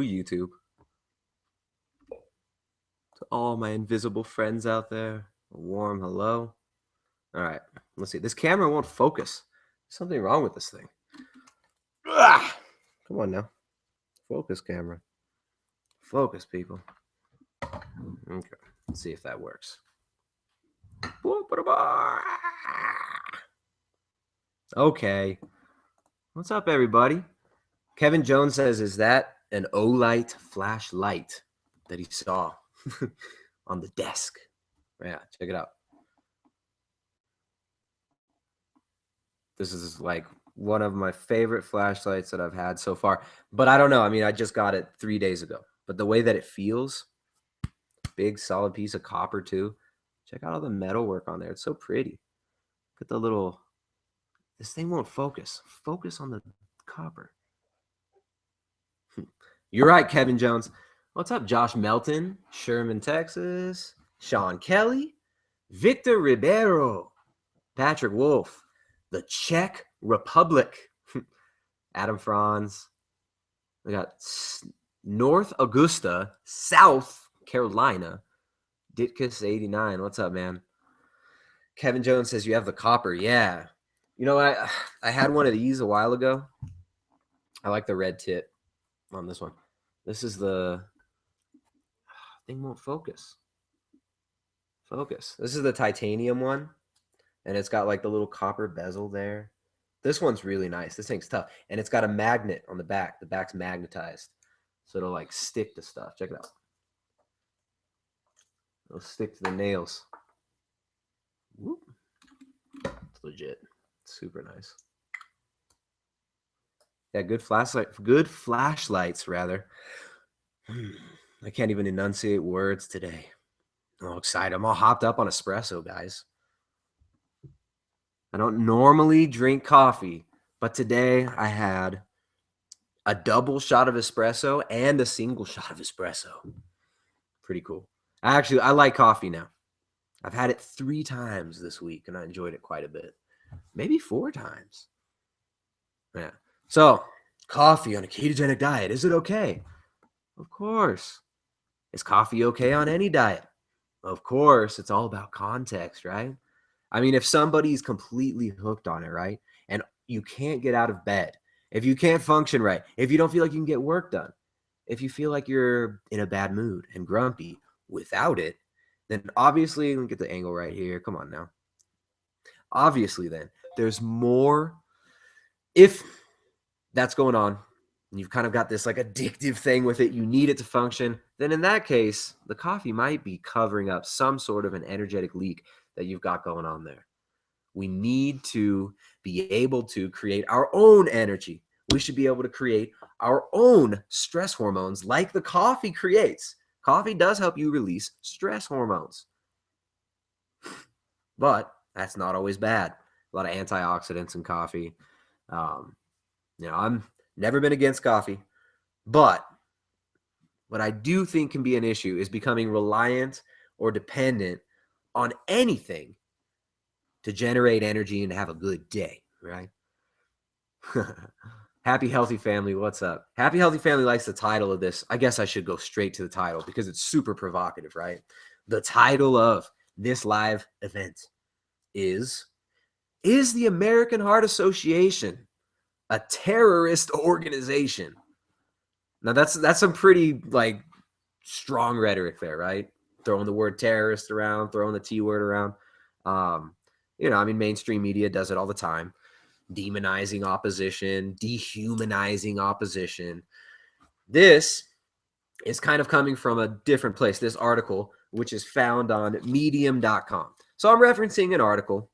YouTube. To all my invisible friends out there, a warm hello. All right, let's see. This camera won't focus. There's something wrong with this thing. Ah! Come on now. Focus, camera. Focus, people. Okay, let's see if that works. Okay. What's up, everybody? Kevin Jones says, is that an Olight flashlight that he saw on the desk? Yeah, check it out. This is like one of my favorite flashlights that I've had so far. But I don't know. I mean, I just got it 3 days ago. But the way that it feels, big solid piece of copper too. Check out all the metal work on there. It's so pretty. Look at the little, this thing won't focus. Focus on the copper. You're right, Kevin Jones. What's up, Josh Melton, Sherman, Texas, Sean Kelly, Victor Ribeiro, Patrick Wolf, the Czech Republic, Adam Franz. We got North Augusta, South Carolina, Ditkus89. What's up, man? Kevin Jones says you have the copper. Yeah. You know, I had one of these a while ago. I like the red tip on this one. This is the thing won't focus. Focus. This is the titanium one, and it's got like the little copper bezel there. This one's really nice. This thing's tough, and it's got a magnet on the back. The back's magnetized, so it'll like stick to stuff. Check it out. It'll stick to the nails. Whoop. It's legit. It's super nice. Yeah, good flashlights, rather. I can't even enunciate words today. I'm all excited. I'm all hopped up on espresso, guys. I don't normally drink coffee, but today I had a double shot of espresso and a single shot of espresso. Pretty cool. I like coffee now. I've had it 3 times this week, and I enjoyed it quite a bit. Maybe 4 times. Yeah. So, coffee on a ketogenic diet, is it okay? Of course. Is coffee okay on any diet? Of course. It's all about context, right? I mean, if somebody's completely hooked on it, right, and you can't get out of bed, if you can't function right, if you don't feel like you can get work done, if you feel like you're in a bad mood and grumpy without it, then obviously, let me get the angle right here. Come on now. Obviously, then, there's more. If that's going on, and you've kind of got this like addictive thing with it, you need it to function, then in that case, the coffee might be covering up some sort of an energetic leak that you've got going on there. We need to be able to create our own energy. We should be able to create our own stress hormones like the coffee creates. Coffee does help you release stress hormones. But that's not always bad. A lot of antioxidants in coffee. I'm never been against coffee, but what I do think can be an issue is becoming reliant or dependent on anything to generate energy and to have a good day, right? Happy Healthy Family, what's up? Happy Healthy Family likes the title of this. I guess I should go straight to the title because it's super provocative, right? The title of this live event is the American Heart Association a terrorist organization? Now that's some pretty like strong rhetoric there, right? Throwing the word terrorist around, throwing the T word around. I mean, mainstream media does it all the time. Demonizing opposition, dehumanizing opposition. This is kind of coming from a different place. This article, which is found on medium.com. So I'm referencing an article.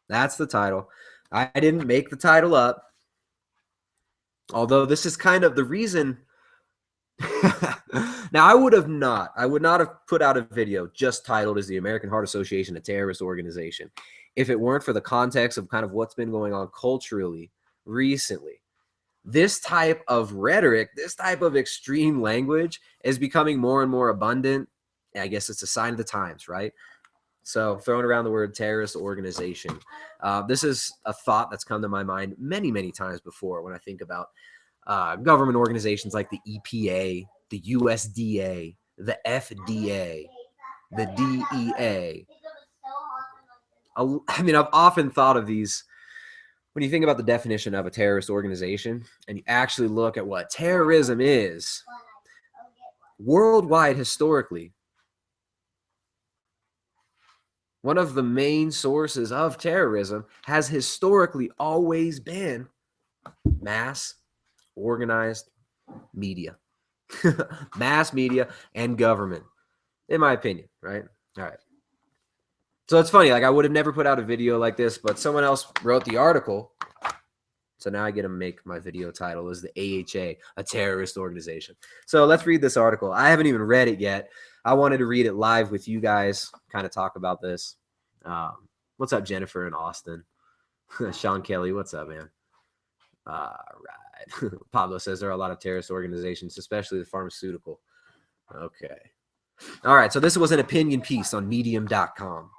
That's the title. I didn't make the title up. Although this is kind of the reason. Now, I would not have put out a video just titled "Is the American Heart Association a Terrorist Organization?" if it weren't for the context of kind of what's been going on culturally recently. This type of rhetoric, this type of extreme language is becoming more and more abundant. I guess it's a sign of the times, right? So throwing around the word terrorist organization. This is a thought that's come to my mind many, many times before when I think about government organizations like the EPA, the USDA, the FDA, the DEA. I mean, I've often thought of these when you think about the definition of a terrorist organization and you actually look at what terrorism is worldwide historically. One of the main sources of terrorism has historically always been mass organized media, mass media and government, in my opinion, right? All right. So it's funny, like I would have never put out a video like this, but someone else wrote the article. So now I get to make my video title is the A.H.A, a terrorist organization. So let's read this article. I haven't even read it yet. I wanted to read it live with you guys, kind of talk about this. What's up, Jennifer in Austin? Sean Kelly, what's up, man? All right. Pablo says there are a lot of terrorist organizations, especially the pharmaceutical. Okay. All right. So this was an opinion piece on medium.com.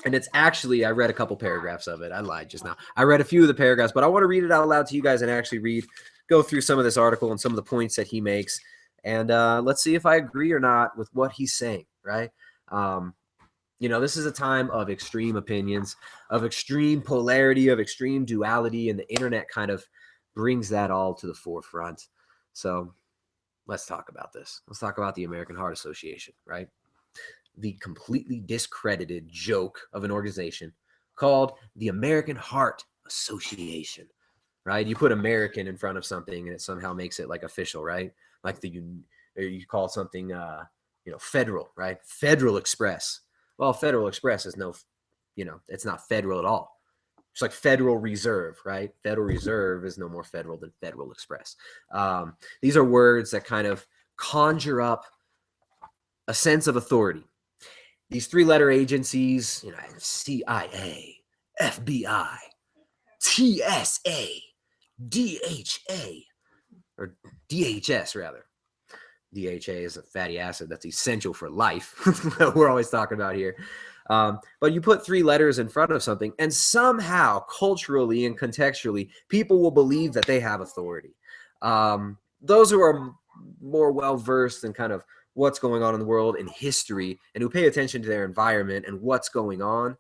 And it's actually, I read a couple paragraphs of it. I lied just now. I read a few of the paragraphs, but I want to read it out loud to you guys and actually go through some of this article and some of the points that he makes. And let's see if I agree or not with what he's saying, right? This is a time of extreme opinions, of extreme polarity, of extreme duality, and the internet kind of brings that all to the forefront. So let's talk about this. Let's talk about the American Heart Association, right? The completely discredited joke of an organization called the American Heart Association, right? You put American in front of something and it somehow makes it like official, right? Like you call something, federal, right? Federal Express. Well, Federal Express is it's not federal at all. It's like Federal Reserve, right? Federal Reserve is no more federal than Federal Express. These are words that kind of conjure up a sense of authority. These three-letter agencies, CIA, FBI, TSA, DHA, or DHS rather. DHA is a fatty acid that's essential for life that we're always talking about here. But you put three letters in front of something and somehow culturally and contextually, people will believe that they have authority. Those who are more well-versed in kind of what's going on in the world in history and who pay attention to their environment and what's going on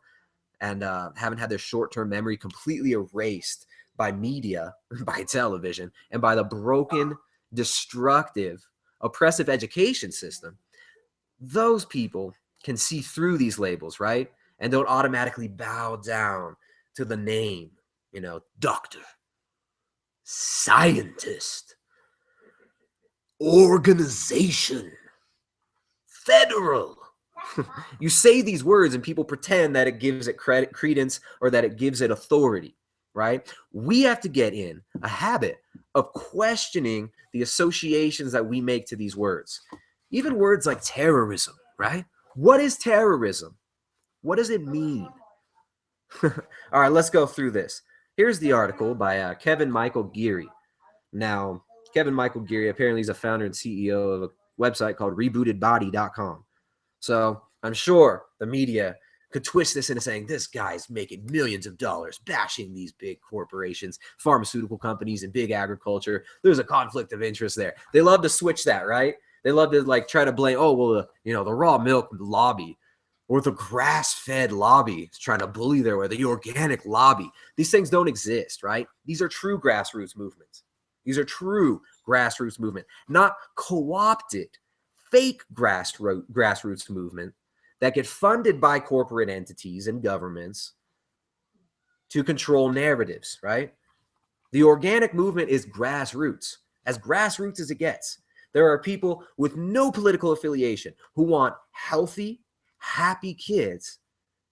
and haven't had their short-term memory completely erased by media, by television, and by the broken, destructive, oppressive education system, those people can see through these labels, right? And don't automatically bow down to the name, doctor, scientist, organization, federal. You say these words and people pretend that it gives it credence or that it gives it authority, right? We have to get in a habit of questioning the associations that we make to these words. Even words like terrorism, right? What is terrorism? What does it mean? All right, let's go through this. Here's the article by Kevin Michael Geary. Now, Kevin Michael Geary, apparently he's a founder and CEO of a website called rebootedbody.com. So I'm sure the media could twist this into saying this guy's making millions of dollars bashing these big corporations, pharmaceutical companies, and big agriculture. There's a conflict of interest there. They love to switch that, right? They love to try to blame, the raw milk lobby or the grass-fed lobby is trying to bully their way, the organic lobby. These things don't exist, right? These are true grassroots movements. These are true grassroots movement, not co-opted, fake grassroots movement that get funded by corporate entities and governments to control narratives, right? The organic movement is grassroots, as it gets. There are people with no political affiliation who want healthy, happy kids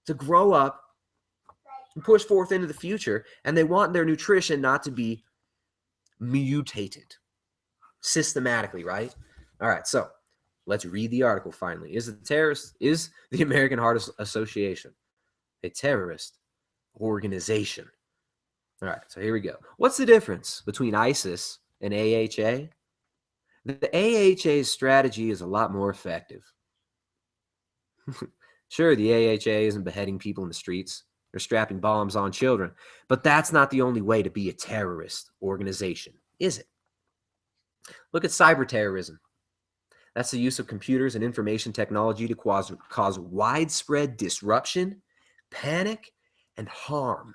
to grow up and push forth into the future, and they want their nutrition not to be mutated systematically, right? All right, so let's read the article finally. Is the American Heart Association a terrorist organization? All right, so here we go. What's the difference between ISIS and A.H.A? The A.H.A's strategy is a lot more effective. Sure, the A.H.A isn't beheading people in the streets or strapping bombs on children, but that's not the only way to be a terrorist organization, is it? Look at cyber terrorism. That's the use of computers and information technology to cause widespread disruption, panic, and harm.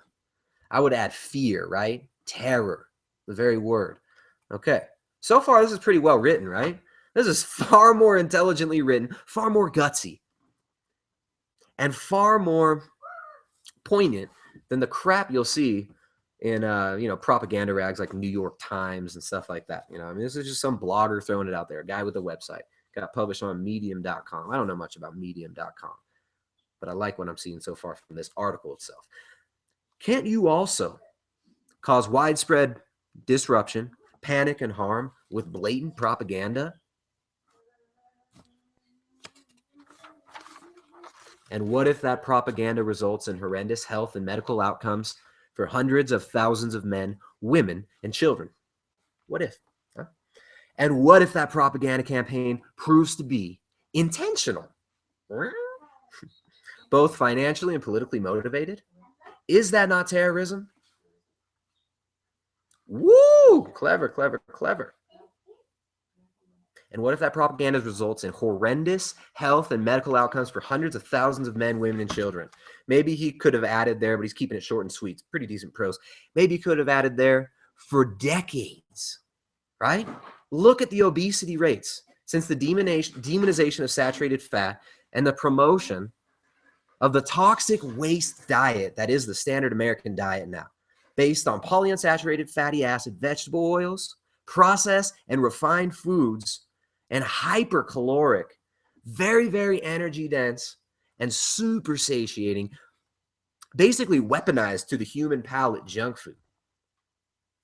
I would add fear, right? Terror, the very word. Okay. So far, this is pretty well written, right? This is far more intelligently written, far more gutsy, and far more poignant than the crap you'll see in propaganda rags like New York Times and stuff like that. I mean, this is just some blogger throwing it out there, a guy with a website. Got published on medium.com. I don't know much about medium.com, but I like what I'm seeing so far from this article itself. Can't you also cause widespread disruption, panic, and harm with blatant propaganda? And what if that propaganda results in horrendous health and medical outcomes for hundreds of thousands of men, women, and children? What if? Huh? And what if that propaganda campaign proves to be intentional? Both financially and politically motivated? Is that not terrorism? Woo! Clever, clever, clever. And what if that propaganda results in horrendous health and medical outcomes for hundreds of thousands of men, women, and children? Maybe he could have added there, but he's keeping it short and sweet. It's pretty decent prose. Maybe he could have added there for decades, right? Look at the obesity rates since the demonization of saturated fat and the promotion of the toxic waste diet that is the standard American diet now, based on polyunsaturated fatty acid vegetable oils, processed and refined foods, and hypercaloric, very, very energy dense and super satiating, basically weaponized to the human palate junk food.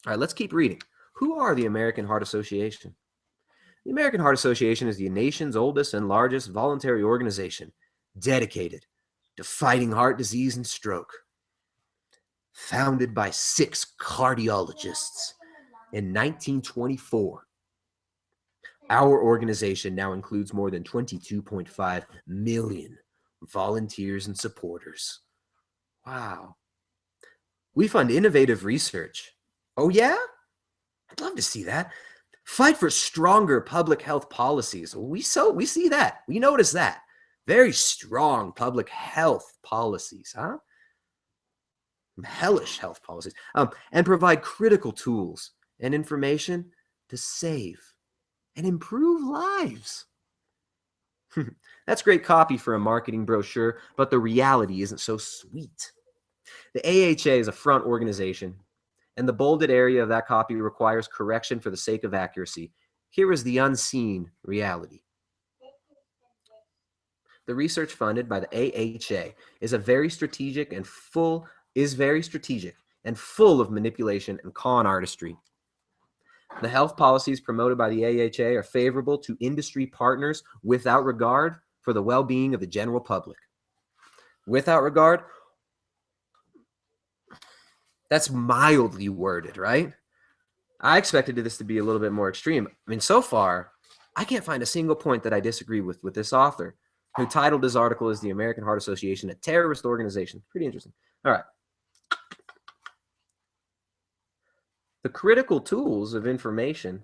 All right, let's keep reading. Who are the American Heart Association? The American Heart Association is the nation's oldest and largest voluntary organization dedicated to fighting heart disease and stroke. Founded by 6 cardiologists in 1924. Our organization now includes more than 22.5 million volunteers and supporters. Wow. We fund innovative research. Oh, yeah? I'd love to see that. Fight for stronger public health policies. We see that. We notice that. Very strong public health policies, huh? Hellish health policies. And provide critical tools and information to save and improve lives. That's great copy for a marketing brochure, but the reality isn't so sweet. The A.H.A. is a front organization, and the bolded area of that copy requires correction for the sake of accuracy. Here is the unseen reality. The research funded by the A.H.A. is very strategic and full of manipulation and con artistry. The health policies promoted by the A.H.A. are favorable to industry partners without regard for the well-being of the general public. Without regard, that's mildly worded, right? I expected this to be a little bit more extreme. I mean, so far, I can't find a single point that I disagree with this author, who titled his article as The American Heart Association, a terrorist organization. Pretty interesting. All right. The critical tools and information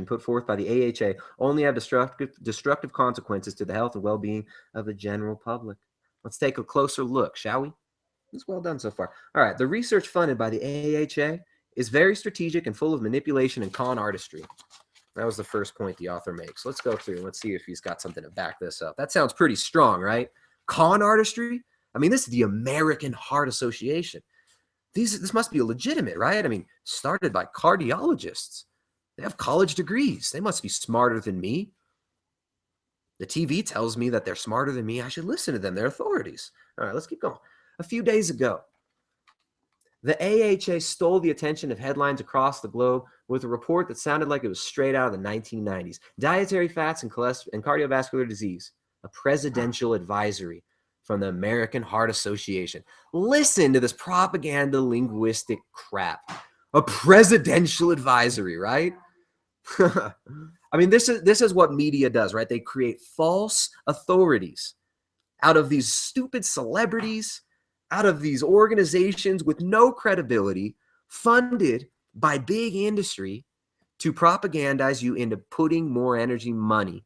put forth by the A.H.A. only have destructive consequences to the health and well-being of the general public. Let's take a closer look, shall we? It's well done so far. All right, the research funded by the A.H.A. is very strategic and full of manipulation and con artistry. That was the first point the author makes. Let's go through and let's see if he's got something to back this up. That sounds pretty strong, right? Con artistry? I mean, this is the American Heart Association. This must be legitimate, right? I mean, started by cardiologists. They have college degrees. They must be smarter than me. The TV tells me that they're smarter than me. I should listen to them. They're authorities. All right, let's keep going. A few days ago, the A.H.A. stole the attention of headlines across the globe with a report that sounded like it was straight out of the 1990s. Dietary fats and cardiovascular disease, a presidential advisory from the American Heart Association. Listen to this propaganda linguistic crap. A presidential advisory, right? I mean, this is what media does, right? They create false authorities out of these stupid celebrities, out of these organizations with no credibility, funded by big industry to propagandize you into putting more energy, money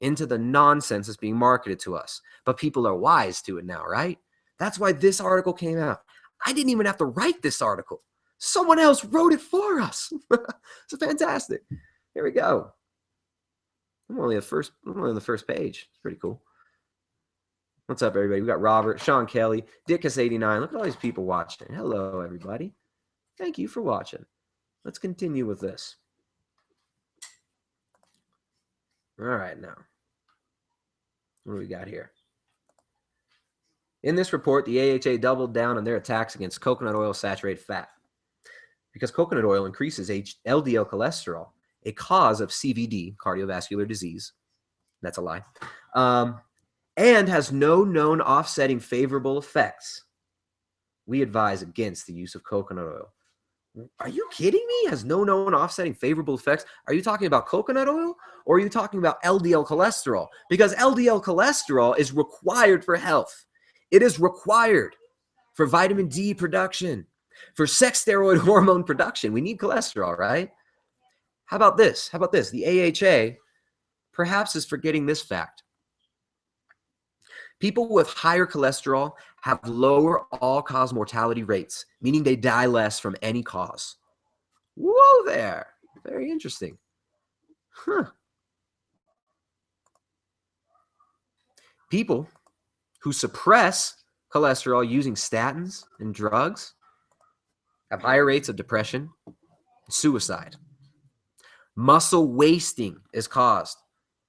into the nonsense that's being marketed to us. But people are wise to it now, right? That's why this article came out. I didn't even have to write this article. Someone else wrote it for us. It's fantastic. Here we go. I'm only on the first page. It's pretty cool. What's up, everybody? We got Robert, Sean Kelly, Dickus89. Look at all these people watching. Hello, everybody. Thank you for watching. Let's continue with this. All right, now. What do we got here? In this report, the AHA doubled down on their attacks against coconut oil saturated fat because coconut oil increases LDL cholesterol, a cause of CVD, cardiovascular disease. That's a lie. And has no known offsetting favorable effects. We advise against the use of coconut oil. Are you kidding me? Has no known offsetting favorable effects? Are you talking about coconut oil or are you talking about LDL cholesterol? Because LDL cholesterol is required for health. It is required for vitamin D production, for sex steroid hormone production. We need cholesterol, right? How about this? The AHA perhaps is forgetting this fact. People with higher cholesterol have lower all-cause mortality rates, meaning they die less from any cause. Whoa there. Very interesting. People who suppress cholesterol using statins and drugs have higher rates of depression and suicide. Muscle wasting is caused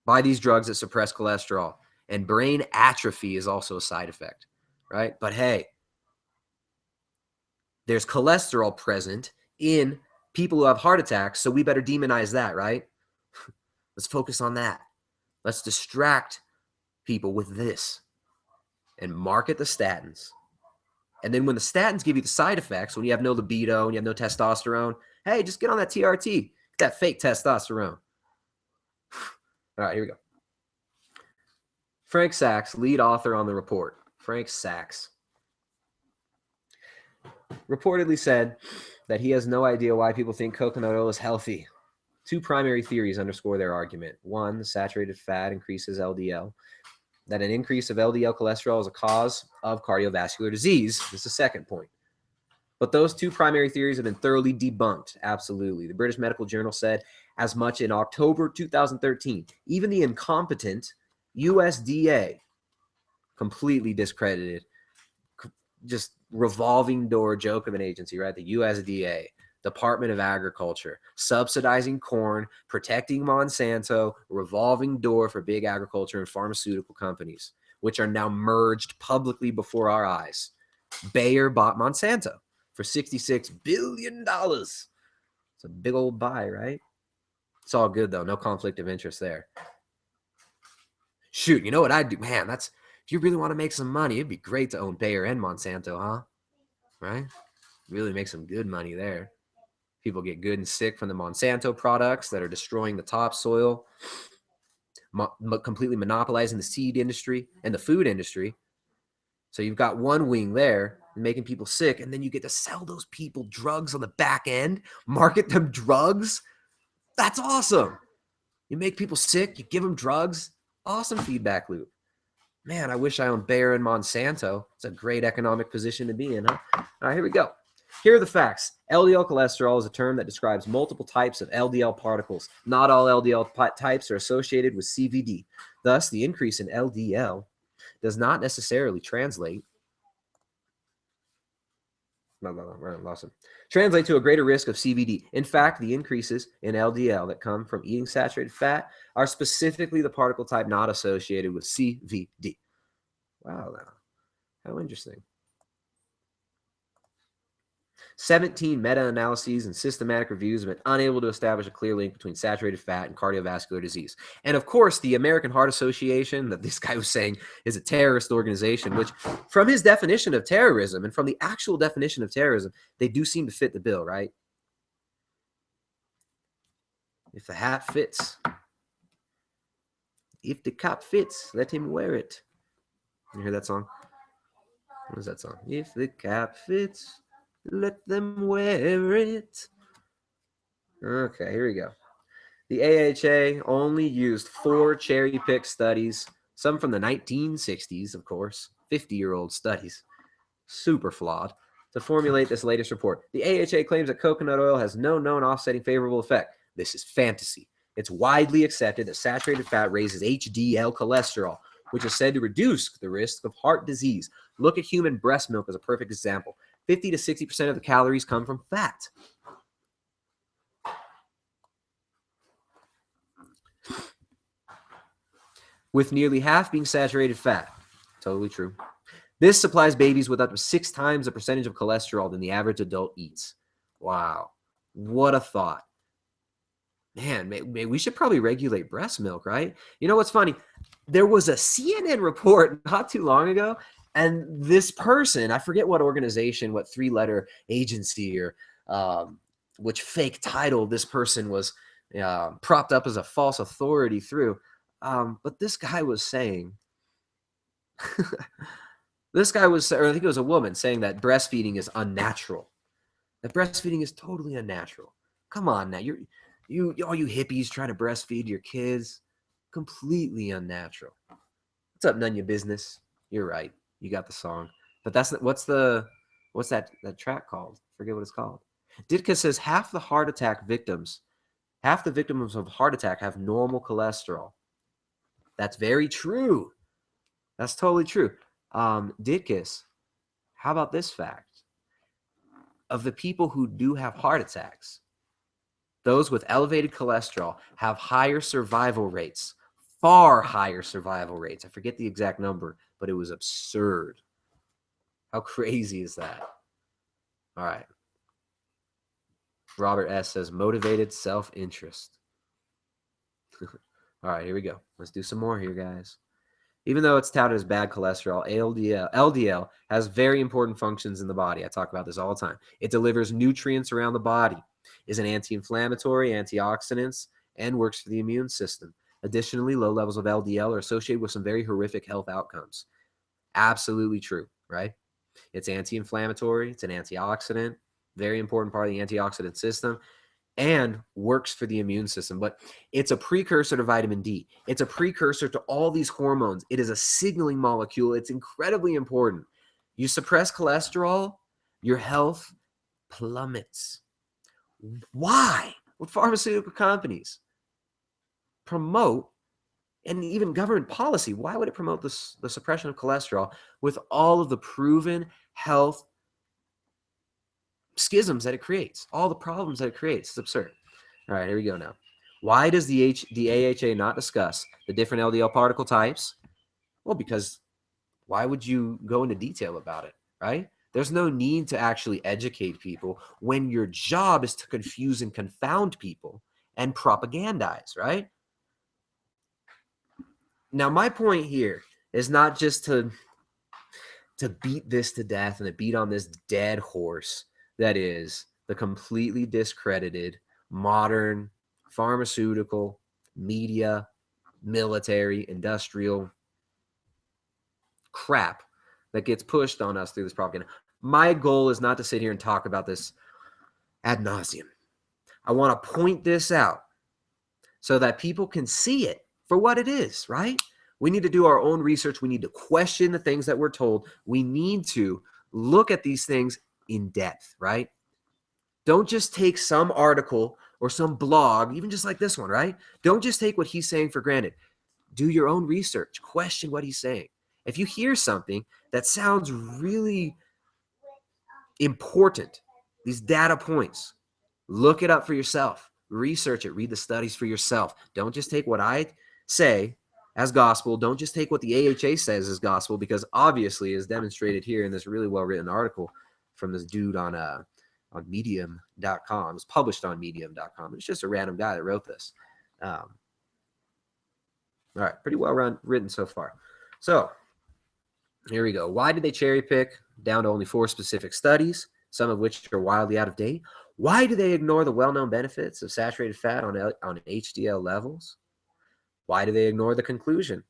by these drugs that suppress cholesterol, and brain atrophy is also a side effect, right? But hey, there's cholesterol present in people who have heart attacks, so we better demonize that, right? Let's focus on that. Let's distract people with this and market the statins. And then when the statins give you the side effects, when you have no libido and you have no testosterone, hey, just get on that TRT, that fake testosterone. All right, here we go. Frank Sachs, lead author on the report. Frank Sachs reportedly said that he has no idea why people think coconut oil is healthy. Two primary theories underscore their argument. One, the saturated fat increases LDL, that an increase of LDL cholesterol is a cause of cardiovascular disease. This is the second point. But those two primary theories have been thoroughly debunked. Absolutely. The British Medical Journal said as much in October 2013. Even the incompetent USDA completely discredited. Just revolving door joke of an agency, right? The USDA, Department of Agriculture, subsidizing corn, protecting Monsanto, revolving door for big agriculture and pharmaceutical companies, which are now merged publicly before our eyes. Bayer bought Monsanto for $66 billion. It's a big old buy, right? It's all good, though. No conflict of interest there. Shoot, you know what I'd do? Man, if you really want to make some money, it'd be great to own Bayer and Monsanto, huh? Right? Really make some good money there. People get good and sick from the Monsanto products that are destroying the topsoil, completely monopolizing the seed industry and the food industry. So you've got one wing there making people sick, and then you get to sell those people drugs on the back end, market them drugs. That's awesome. You make people sick, you give them drugs. Awesome feedback loop. Man, I wish I owned Bayer and Monsanto. It's a great economic position to be in, huh? All right, here we go. Here are the facts. LDL cholesterol is a term that describes multiple types of LDL particles. Not all LDL types are associated with CVD. Thus, the increase in LDL does not necessarily translate to a greater risk of CVD. In fact, the increases in LDL that come from eating saturated fat are specifically the particle type not associated with CVD. Wow, how interesting. 17 meta-analyses and systematic reviews have been unable to establish a clear link between saturated fat and cardiovascular disease. And of course, the American Heart Association, that this guy was saying is a terrorist organization, which from his definition of terrorism and from the actual definition of terrorism, they do seem to fit the bill, right? If the hat fits, if the cap fits, let him wear it. You hear that song? What is that song? If the cap fits, let them wear it. Okay, here we go. The AHA only used 4 cherry-picked studies, some from the 1960s, of course, 50-year-old studies, super flawed, to formulate this latest report. The AHA claims that coconut oil has no known offsetting favorable effect. This is fantasy. It's widely accepted that saturated fat raises HDL cholesterol, which is said to reduce the risk of heart disease. Look at human breast milk as a perfect example. 50 to 60% of the calories come from fat. With nearly half being saturated fat. Totally true. This supplies babies with up to 6 times the percentage of cholesterol than the average adult eats. Wow. What a thought. Man, we should probably regulate breast milk, right? You know what's funny? There was a CNN report not too long ago, and this person, I forget what organization, what 3-letter agency or which fake title this person was propped up as a false authority through. But this guy was saying, or I think it was a woman saying that breastfeeding is unnatural. That breastfeeding is totally unnatural. Come on now, all you hippies trying to breastfeed your kids, completely unnatural. What's up, none your business? You're right. You got the song, but that's what's that track called? Forget what it's called. Ditka says half the victims of heart attack have normal cholesterol. That's very true. That's totally true. Ditkus, how about this fact? Of the people who do have heart attacks, those with elevated cholesterol have higher survival rates, far higher survival rates. I forget the exact number, but it was absurd. How crazy is that? All right. Robert S. says motivated self-interest. All right, here we go. Let's do some more here, guys. Even though it's touted as bad cholesterol, LDL has very important functions in the body. I talk about this all the time. It delivers nutrients around the body, is an anti-inflammatory, antioxidants, and works for the immune system. Additionally, low levels of LDL are associated with some very horrific health outcomes. Absolutely true, right? It's anti-inflammatory. It's an antioxidant, very important part of the antioxidant system, and works for the immune system. But it's a precursor to vitamin D. It's a precursor to all these hormones. It is a signaling molecule. It's incredibly important. You suppress cholesterol, your health plummets. Why? What pharmaceutical companies promote, and even government policy, why would it promote the suppression of cholesterol with all of the proven health schisms that it creates, all the problems that it creates? It's absurd. All right, here we go now. Why does the AHA not discuss the different LDL particle types? Well, because why would you go into detail about it, right? There's no need to actually educate people when your job is to confuse and confound people and propagandize, right? Now, my point here is not just to beat this to death and to beat on this dead horse that is the completely discredited modern pharmaceutical, media, military, industrial crap that gets pushed on us through this propaganda. My goal is not to sit here and talk about this ad nauseum. I want to point this out so that people can see it for what it is, right? We need to do our own research. We need to question the things that we're told. We need to look at these things in depth, right? Don't just take some article or some blog, even just like this one, right? Don't just take what he's saying for granted. Do your own research. Question what he's saying. If you hear something that sounds really important, these data points, look it up for yourself. Research it. Read the studies for yourself. Don't just take what I say as gospel. Don't just take what the AHA says as gospel, because obviously, as demonstrated here in this really well-written article from this dude on medium.com. It's published on medium.com. It's just a random guy that wrote this. All right, pretty well written so far. So here we go. Why did they cherry pick down to only 4 specific studies, some of which are wildly out of date? Why do they ignore the well-known benefits of saturated fat on HDL levels? Why do they ignore the conclusion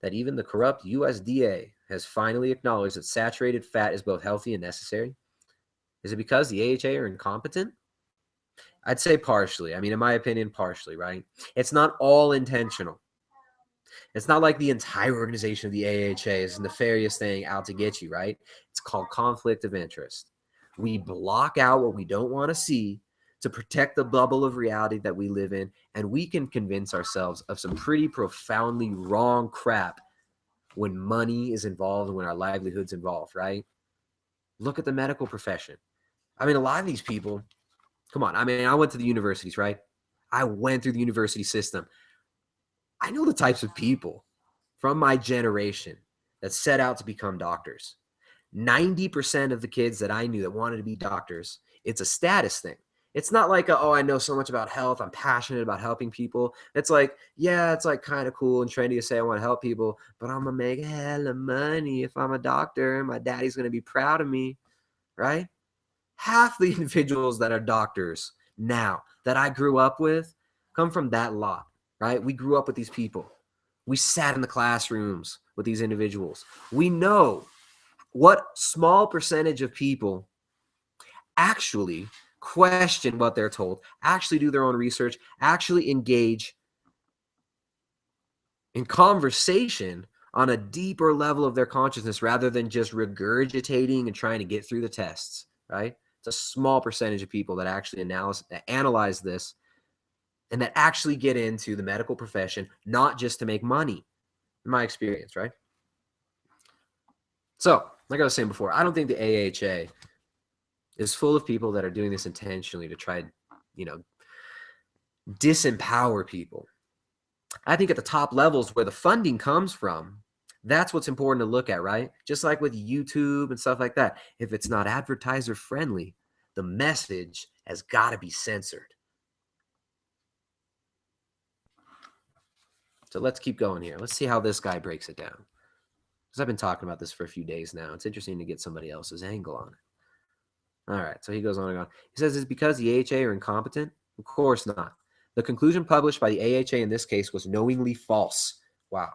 that even the corrupt USDA has finally acknowledged that saturated fat is both healthy and necessary? Is it because the AHA are incompetent? I'd say partially. I mean, in my opinion, partially, right? It's not all intentional. It's not like the entire organization of the AHA is a nefarious thing out to get you, right? It's called conflict of interest. We block out what we don't want to see to protect the bubble of reality that we live in, and we can convince ourselves of some pretty profoundly wrong crap when money is involved and when our livelihood's involved, right? Look at the medical profession. I mean, a lot of these people, come on. I mean, I went to the universities, right? I went through the university system. I know the types of people from my generation that set out to become doctors. 90% of the kids that I knew that wanted to be doctors, it's a status thing. It's not like, oh, I know so much about health. I'm passionate about helping people. It's like, yeah, it's like kind of cool and trendy to say I want to help people, but I'm going to make hella money if I'm a doctor and my daddy's going to be proud of me, right? Half the individuals that are doctors now that I grew up with come from that lot, right? We grew up with these people. We sat in the classrooms with these individuals. We know what small percentage of people actually question what they're told, actually do their own research, actually engage in conversation on a deeper level of their consciousness rather than just regurgitating and trying to get through the tests, right? It's a small percentage of people that actually analyze this and that actually get into the medical profession, not just to make money, in my experience, right? So, like I was saying before, I don't think the AHA is full of people that are doing this intentionally to try, disempower people. I think at the top levels where the funding comes from, that's what's important to look at, right? Just like with YouTube and stuff like that. If it's not advertiser friendly, the message has got to be censored. So let's keep going here. Let's see how this guy breaks it down. Because I've been talking about this for a few days now. It's interesting to get somebody else's angle on it. All right, so he goes on and on. He says, it's because the AHA are incompetent? Of course not. The conclusion published by the AHA in this case was knowingly false. Wow.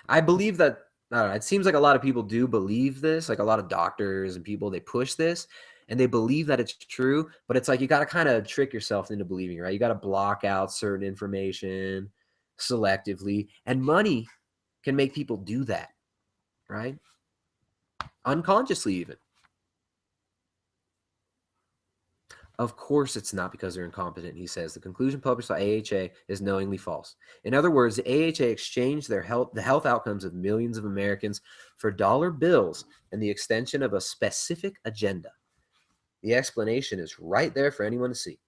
I believe that, I don't know, it seems like a lot of people do believe this, like a lot of doctors and people, they push this and they believe that it's true, but it's like you got to kind of trick yourself into believing, right? You got to block out certain information selectively, and money can make people do that, right? Unconsciously even. Of course it's not because they're incompetent, he says. The conclusion published by AHA is knowingly false. In other words, the AHA exchanged the health outcomes of millions of Americans for dollar bills and the extension of a specific agenda. The explanation is right there for anyone to see.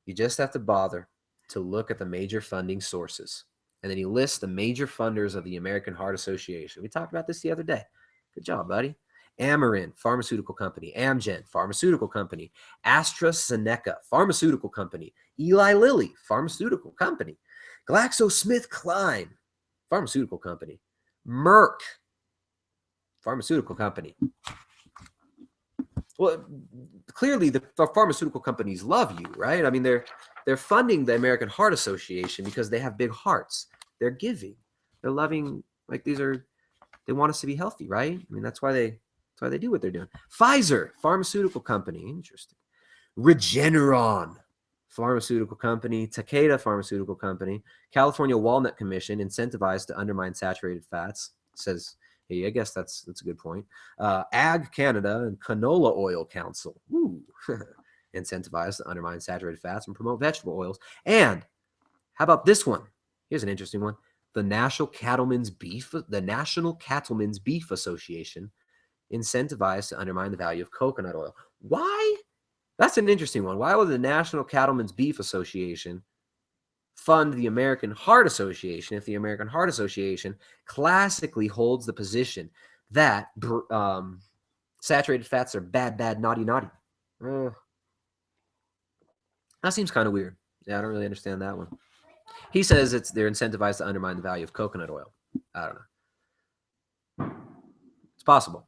You just have to bother to look at the major funding sources. And then he lists the major funders of the American Heart Association. We talked about this the other day. Good job, buddy. Amarin, pharmaceutical company. Amgen, pharmaceutical company. AstraZeneca, pharmaceutical company. Eli Lilly, pharmaceutical company. GlaxoSmithKline, pharmaceutical company. Merck, pharmaceutical company. Well, clearly the pharmaceutical companies love you, right? I mean, they're funding the American Heart Association because they have big hearts. They're giving. They're loving. Like they want us to be healthy, right? I mean, that's why they do what they're doing. Pfizer, pharmaceutical company. Interesting. Regeneron, pharmaceutical company. Takeda, pharmaceutical company. California Walnut Commission, incentivized to undermine saturated fats, says, hey, I guess that's a good point. Ag Canada and Canola Oil Council, incentivized to undermine saturated fats and promote vegetable oils. And how about this one? Here's an interesting one. The National Cattlemen's Beef Association, incentivized to undermine the value of coconut oil. Why? That's an interesting one. Why would the National Cattlemen's Beef Association fund the American Heart Association if the American Heart Association classically holds the position that saturated fats are bad, naughty? That seems kind of weird. Yeah, I don't really understand that one. He says they're incentivized to undermine the value of coconut oil. I don't know. It's possible.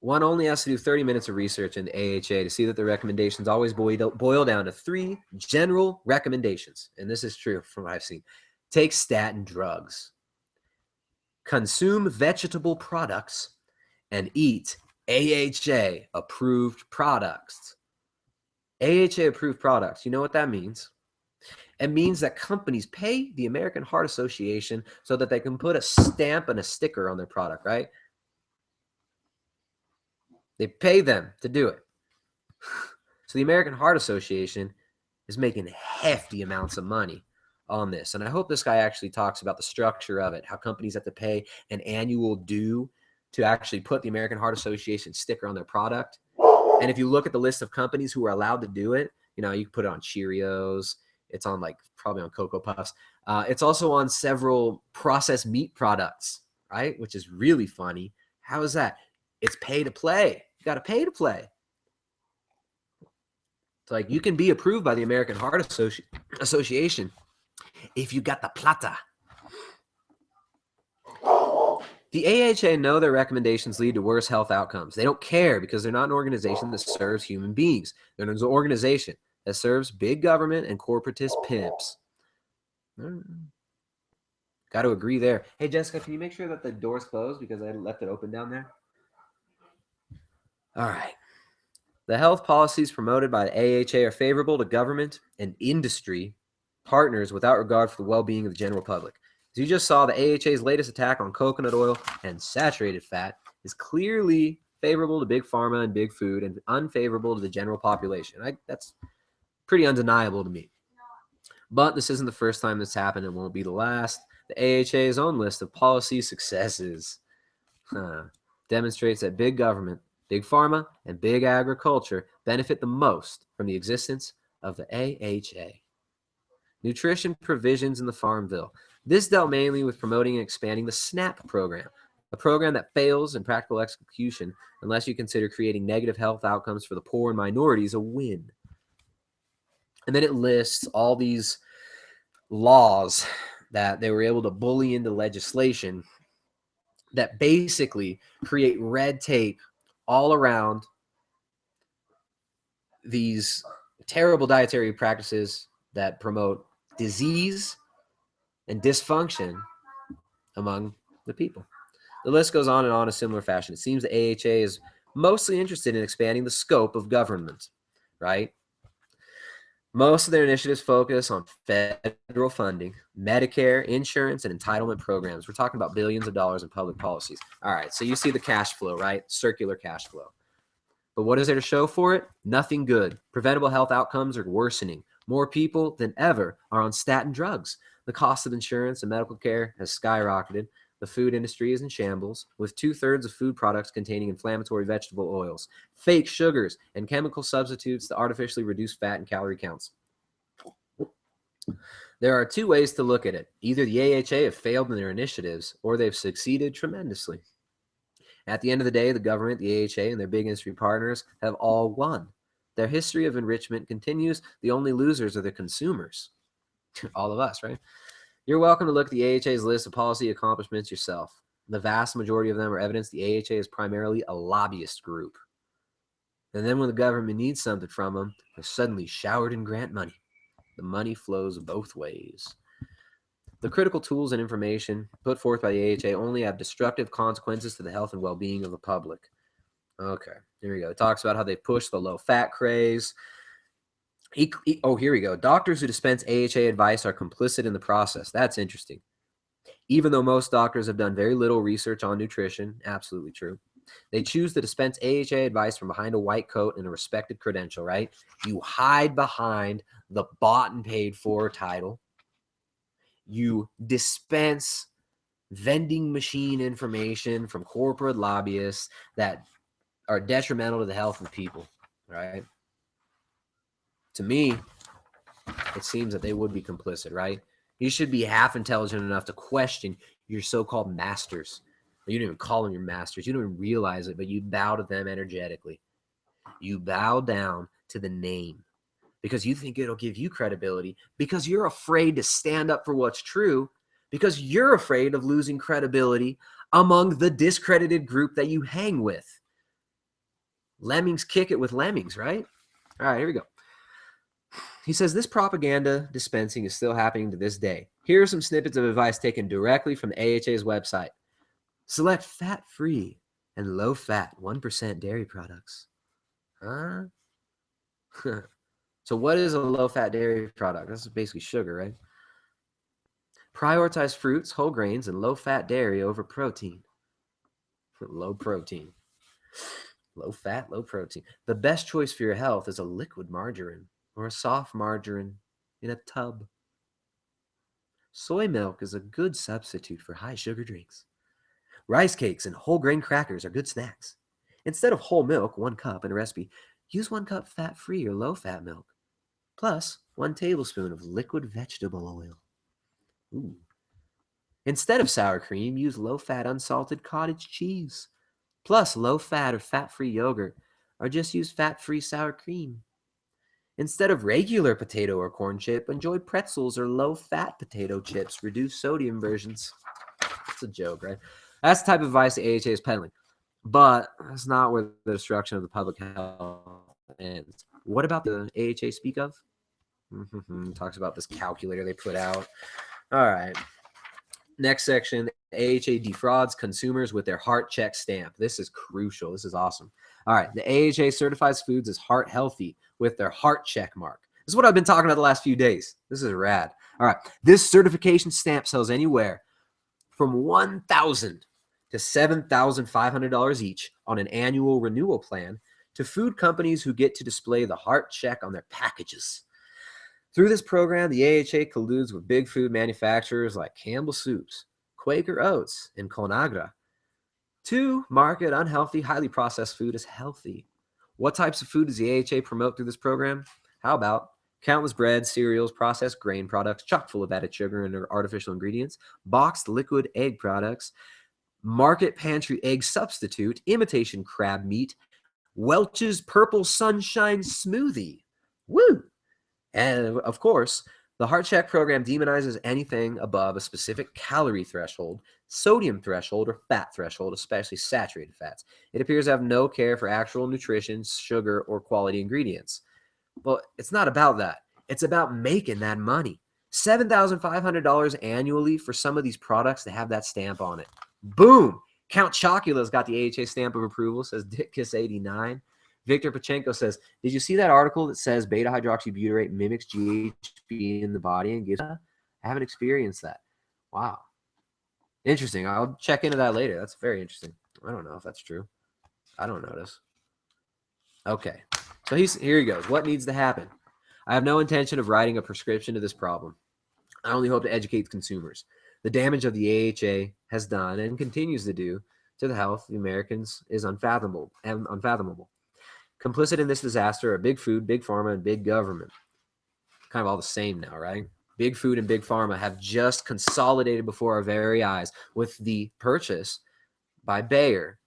One only has to do 30 minutes of research in the AHA to see that the recommendations always boil down to 3 general recommendations. And this is true from what I've seen. Take statin drugs, consume vegetable products, and eat AHA approved products. AHA approved products. You know what that means? It means that companies pay the American Heart Association so that they can put a stamp and a sticker on their product, right? They pay them to do it. So the American Heart Association is making hefty amounts of money on this. And I hope this guy actually talks about the structure of it, how companies have to pay an annual due to actually put the American Heart Association sticker on their product. And if you look at the list of companies who are allowed to do it, you know, you can put it on Cheerios. It's on probably on Cocoa Puffs. It's also on several processed meat products, right? Which is really funny. How is that? It's pay to play. You got to pay to play. It's like you can be approved by the American Heart Association if you got the plata. The AHA know their recommendations lead to worse health outcomes. They don't care because they're not an organization that serves human beings. They're an organization that serves big government and corporatist pimps. Got to agree there. Hey, Jessica, can you make sure that the door's closed because I left it open down there? All right. The health policies promoted by the AHA are favorable to government and industry partners without regard for the well-being of the general public. As you just saw, the AHA's latest attack on coconut oil and saturated fat is clearly favorable to big pharma and big food and unfavorable to the general population. That's pretty undeniable to me. But this isn't the first time this happened. It won't be the last. The AHA's own list of policy successes demonstrates that big government, big pharma, and big agriculture benefit the most from the existence of the AHA. Nutrition provisions in the Farm Bill. This dealt mainly with promoting and expanding the SNAP program, a program that fails in practical execution unless you consider creating negative health outcomes for the poor and minorities a win. And then it lists all these laws that they were able to bully into legislation that basically create red tape all around these terrible dietary practices that promote disease and dysfunction among the people. The list goes on in a similar fashion. It seems the AHA is mostly interested in expanding the scope of government, right? Most of their initiatives focus on federal funding, Medicare, insurance, and entitlement programs. We're talking about billions of dollars in public policies. All right, so you see the cash flow, right? Circular cash flow. But what is there to show for it? Nothing good. Preventable health outcomes are worsening. More people than ever are on statin drugs. The cost of insurance and medical care has skyrocketed. The food industry is in shambles, with 2/3 of food products containing inflammatory vegetable oils, fake sugars, and chemical substitutes to artificially reduce fat and calorie counts. There are two ways to look at it. Either the AHA have failed in their initiatives, or they've succeeded tremendously. At the end of the day, the government, the AHA, and their big industry partners have all won. Their history of enrichment continues. The only losers are the consumers. All of us, right? You're welcome to look at the AHA's list of policy accomplishments yourself. The vast majority of them are evidence the AHA is primarily a lobbyist group. And then when the government needs something from them, they're suddenly showered in grant money. The money flows both ways. The critical tools and information put forth by the AHA only have destructive consequences to the health and well-being of the public. Okay, here we go. It talks about how they push the low-fat craze. Here we go. Doctors who dispense AHA advice are complicit in the process. That's interesting. Even though most doctors have done very little research on nutrition, absolutely true. They choose to dispense AHA advice from behind a white coat and a respected credential, right? You hide behind the bought and paid for title. You dispense vending machine information from corporate lobbyists that are detrimental to the health of the people, right? To me, it seems that they would be complicit, right? You should be half intelligent enough to question your so-called masters. You don't even call them your masters. You don't even realize it, but you bow to them energetically. You bow down to the name because you think it'll give you credibility, because you're afraid to stand up for what's true, because you're afraid of losing credibility among the discredited group that you hang with. Lemmings kick it with lemmings, right? All right, here we go. He says this propaganda dispensing is still happening to this day. Here are some snippets of advice taken directly from the AHA's website. Select fat-free and low-fat 1% dairy products. Huh? So what is a low-fat dairy product? That's basically sugar, right? Prioritize fruits, whole grains, and low-fat dairy over protein. Low protein. Low fat, low protein. The best choice for your health is a liquid margarine or a soft margarine in a tub. Soy milk is a good substitute for high sugar drinks. Rice cakes and whole grain crackers are good snacks. Instead of whole milk, 1 cup in a recipe, use 1 cup fat-free or low-fat milk, plus 1 tablespoon of liquid vegetable oil. Ooh. Instead of sour cream, use low-fat unsalted cottage cheese, plus low-fat or fat-free yogurt, or just use fat-free sour cream. Instead of regular potato or corn chip, enjoy pretzels or low-fat potato chips, reduced sodium versions. It's a joke, right? That's the type of advice the AHA is peddling. But that's not where the destruction of the public health ends. What about the AHA speak of? Talks about this calculator they put out. All right. Next section, AHA defrauds consumers with their heart check stamp. This is crucial. This is awesome. All right. The AHA certifies foods as heart healthy with their heart check mark. This is what I've been talking about the last few days. This is rad. All right. This certification stamp sells anywhere from $1,000 to $7,500 each on an annual renewal plan to food companies who get to display the heart check on their packages. Through this program, the AHA colludes with big food manufacturers like Campbell Soups, Quaker Oats, and Conagra to market unhealthy, highly processed food as healthy. What types of food does the AHA promote through this program? How about countless breads, cereals, processed grain products chock full of added sugar and artificial ingredients, boxed liquid egg products, market pantry egg substitute, imitation crab meat, Welch's Purple Sunshine Smoothie. Woo! And of course, the heart check program demonizes anything above a specific calorie threshold, sodium threshold, or fat threshold, especially saturated fats. It appears to have no care for actual nutrition, sugar, or quality ingredients. Well, it's not about that. It's about making that money. $7,500 annually for some of these products to have that stamp on it. Boom! Count Chocula's got the AHA stamp of approval, says Dick Kiss 89. Victor Pachenko says, did you see that article that says beta-hydroxybutyrate mimics GHB in the body and gives? I haven't experienced that. Wow. Interesting. I'll check into that later. That's very interesting. I don't know if that's true. I don't notice. Okay. So here he goes. What needs to happen? I have no intention of writing a prescription to this problem. I only hope to educate consumers. The damage of the AHA has done and continues to do to the health of Americans is unfathomable. Complicit in this disaster are big food, big pharma, and big government. Kind of all the same now, right? Big food and big pharma have just consolidated before our very eyes with the purchase by Bayer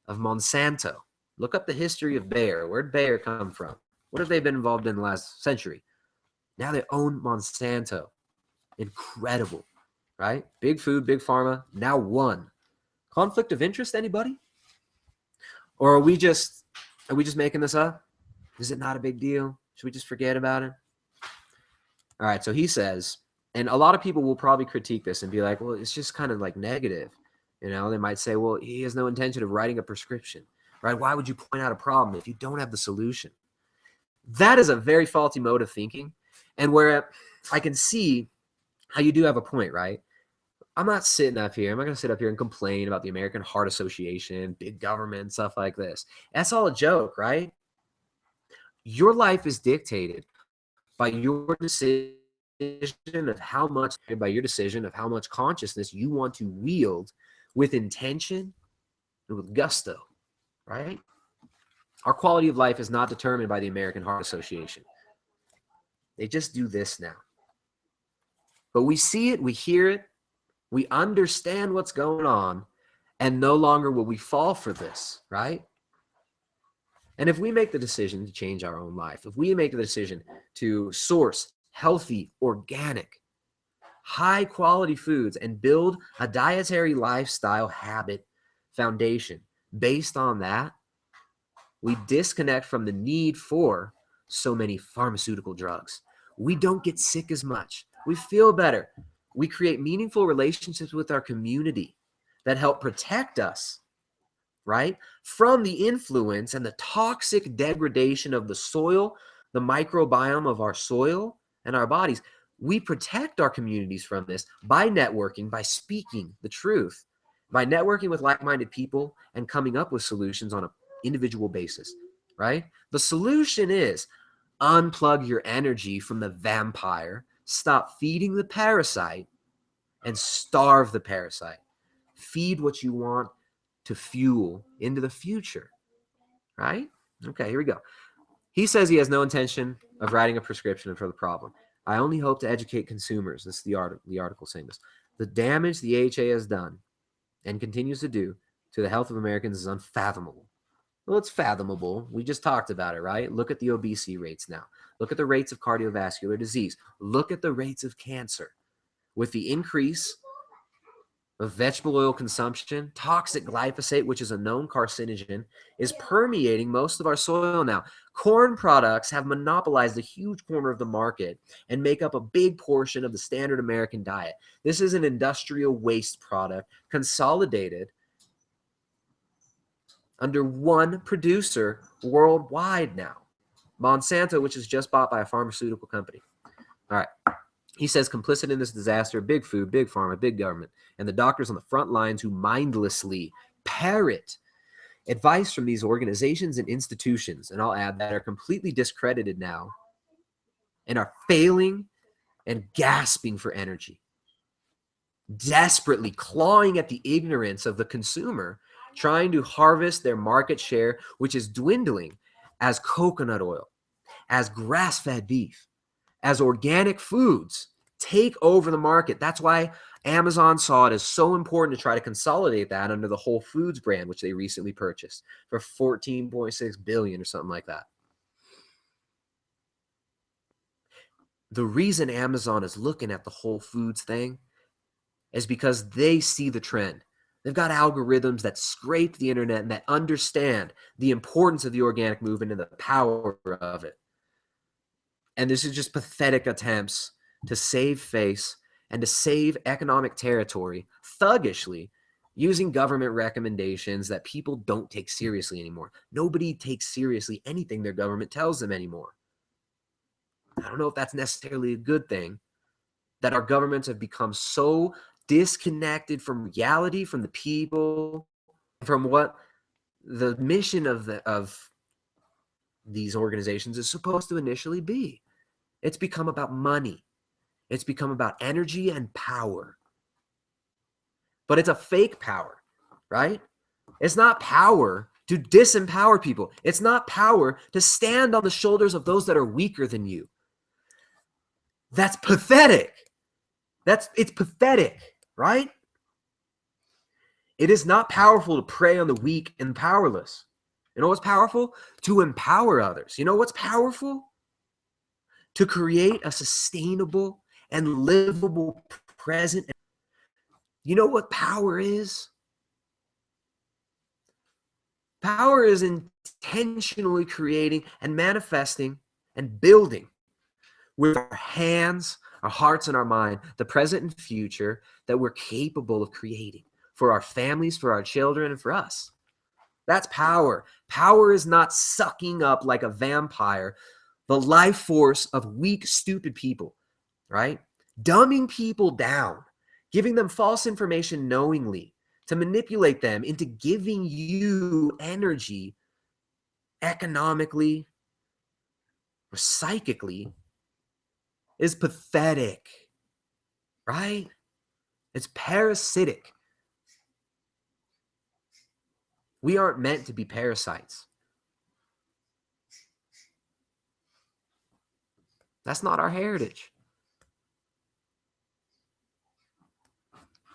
of Monsanto. Look up the history of Bayer. Where'd Bayer come from? What have they been involved in the last century? Now they own Monsanto. Incredible, right? Big food, big pharma, now one. Conflict of interest, anybody? Or are we just making this up? Is it not a big deal? Should we just forget about it? All right, so he says, and a lot of people will probably critique this and be like, well, it's just kind of like negative. You know, they might say, well, he has no intention of writing a prescription, right? Why would you point out a problem if you don't have the solution? That is a very faulty mode of thinking. And where I can see how you do have a point, right? I'm not sitting up here. I'm not going to sit up here and complain about the American Heart Association, big government, stuff like this. That's all a joke, right? Your life is dictated by your decision of how much consciousness you want to wield with intention and with gusto, right? Our quality of life is not determined by the American Heart Association. They just do this now. But we see it, we hear it, we understand what's going on, and no longer will we fall for this, right? And if we make the decision to change our own life, if we make the decision to source healthy, organic, high-quality foods and build a dietary lifestyle habit foundation based on that, we disconnect from the need for so many pharmaceutical drugs. We don't get sick as much. We feel better. We create meaningful relationships with our community that help protect us, right, from the influence and the toxic degradation of the soil, the microbiome of our soil and our bodies. We protect our communities from this by networking, by speaking the truth, by networking with like-minded people and coming up with solutions on an individual basis, right? The solution is unplug your energy from the vampire, stop feeding the parasite, and starve the parasite. Feed what you want to fuel into the future, right? Okay, here we go. He says he has no intention of writing a prescription for the problem. I only hope to educate consumers. This is the article saying this. The damage the AHA has done and continues to do to the health of Americans is unfathomable. Well, it's fathomable. We just talked about it, right? Look at the obesity rates now. Look at the rates of cardiovascular disease. Look at the rates of cancer. With the increase of vegetable oil consumption, toxic glyphosate, which is a known carcinogen, is permeating most of our soil now. Corn products have monopolized a huge corner of the market and make up a big portion of the standard American diet. This is an industrial waste product consolidated under one producer worldwide now. Monsanto, which is just bought by a pharmaceutical company. All right. He says complicit in this disaster, big food, big pharma, big government, and the doctors on the front lines who mindlessly parrot advice from these organizations and institutions, and I'll add that are completely discredited now and are failing and gasping for energy, desperately clawing at the ignorance of the consumer, trying to harvest their market share, which is dwindling as coconut oil, as grass-fed beef, as organic foods take over the market. That's why Amazon saw it as so important to try to consolidate that under the Whole Foods brand, which they recently purchased for $14.6 billion or something like that. The reason Amazon is looking at the Whole Foods thing is because they see the trend. They've got algorithms that scrape the internet and that understand the importance of the organic movement and the power of it. And this is just pathetic attempts to save face and to save economic territory thuggishly using government recommendations that people don't take seriously anymore. Nobody takes seriously anything their government tells them anymore. I don't know if that's necessarily a good thing, that our governments have become so disconnected from reality, from the people, from what the mission of these organizations is supposed to initially be. It's become about money. It's become about energy and power. But it's a fake power, right? It's not power to disempower people. It's not power to stand on the shoulders of those that are weaker than you. That's pathetic. It's pathetic, right? It is not powerful to prey on the weak and powerless. You know what's powerful? To empower others. You know what's powerful? To create a sustainable and livable present. You know what power is? Power is intentionally creating and manifesting and building with our hands, our hearts, and our mind, the present and future that we're capable of creating for our families, for our children, and for us. That's power. Power is not sucking up like a vampire the life force of weak, stupid people, right? Dumbing people down, giving them false information knowingly to manipulate them into giving you energy economically or psychically is pathetic, right? It's parasitic. We aren't meant to be parasites. That's not our heritage.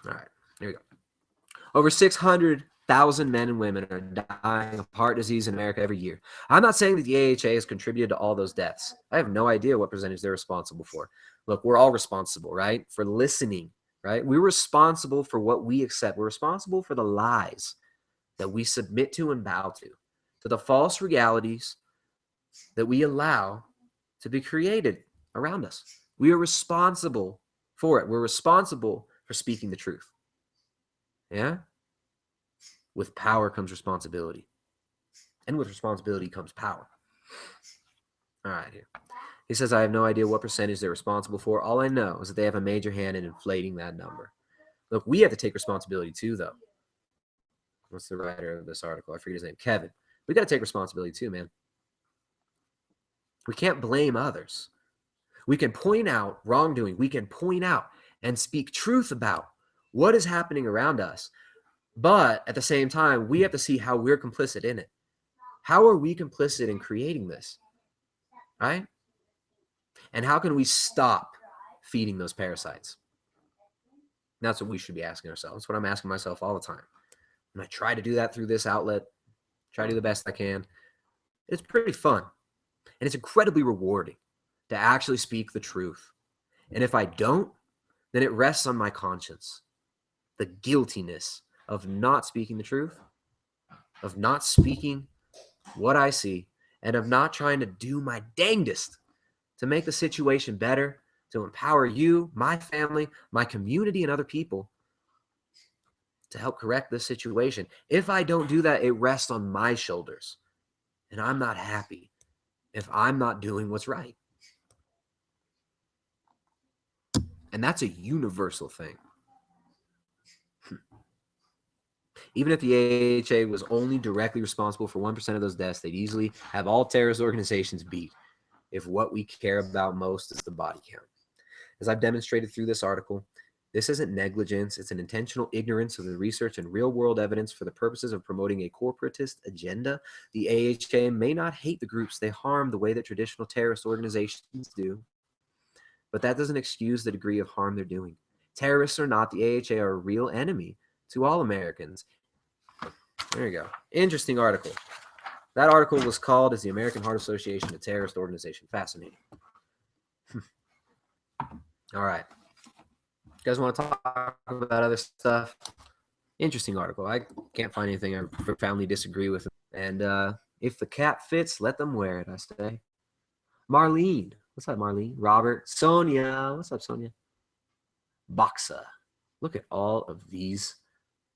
All right, here we go. Over 600,000 men and women are dying of heart disease in America every year. I'm not saying that the AHA has contributed to all those deaths. I have no idea what percentage they're responsible for. Look, we're all responsible, right? For listening, right? We're responsible for what we accept. We're responsible for the lies that we submit to and bow to the false realities that we allow to be created around us. We are responsible for it. We're responsible for speaking the truth. Yeah? With power comes responsibility. And with responsibility comes power. All right, here. He says, I have no idea what percentage they're responsible for. All I know is that they have a major hand in inflating that number. Look, we have to take responsibility too, though. What's the writer of this article? I forget his name. Kevin. We got to take responsibility too, man. We can't blame others. We can point out wrongdoing. We can point out and speak truth about what is happening around us. But at the same time, we have to see how we're complicit in it. How are we complicit in creating this? Right? And how can we stop feeding those parasites? That's what we should be asking ourselves. That's what I'm asking myself all the time. And I try to do that through this outlet, try to do the best I can. It's pretty fun. And it's incredibly rewarding to actually speak the truth. And if I don't, then it rests on my conscience. The guiltiness of not speaking the truth, of not speaking what I see, and of not trying to do my dangest to make the situation better, to empower you, my family, my community, and other people to help correct this situation. If I don't do that, it rests on my shoulders. And I'm not happy if I'm not doing what's right. And that's a universal thing. Even if the A.H.A. was only directly responsible for 1% of those deaths, they'd easily have all terrorist organizations beat if what we care about most is the body count. As I've demonstrated through this article, this isn't negligence. It's an intentional ignorance of the research and real-world evidence for the purposes of promoting a corporatist agenda. The A.H.A. may not hate the groups they harm the way that traditional terrorist organizations do, but that doesn't excuse the degree of harm they're doing. Terrorists or not, the A.H.A. are a real enemy to all Americans. There you go. Interesting article. That article was called "Is the American Heart Association a Terrorist Organization?" Fascinating. All right. You guys want to talk about other stuff? Interesting article. I can't find anything I profoundly disagree with. And if the cap fits, let them wear it, I say. Marlene. What's up, Marlene? Robert. Sonia. What's up, Sonia? Boxa. Look at all of these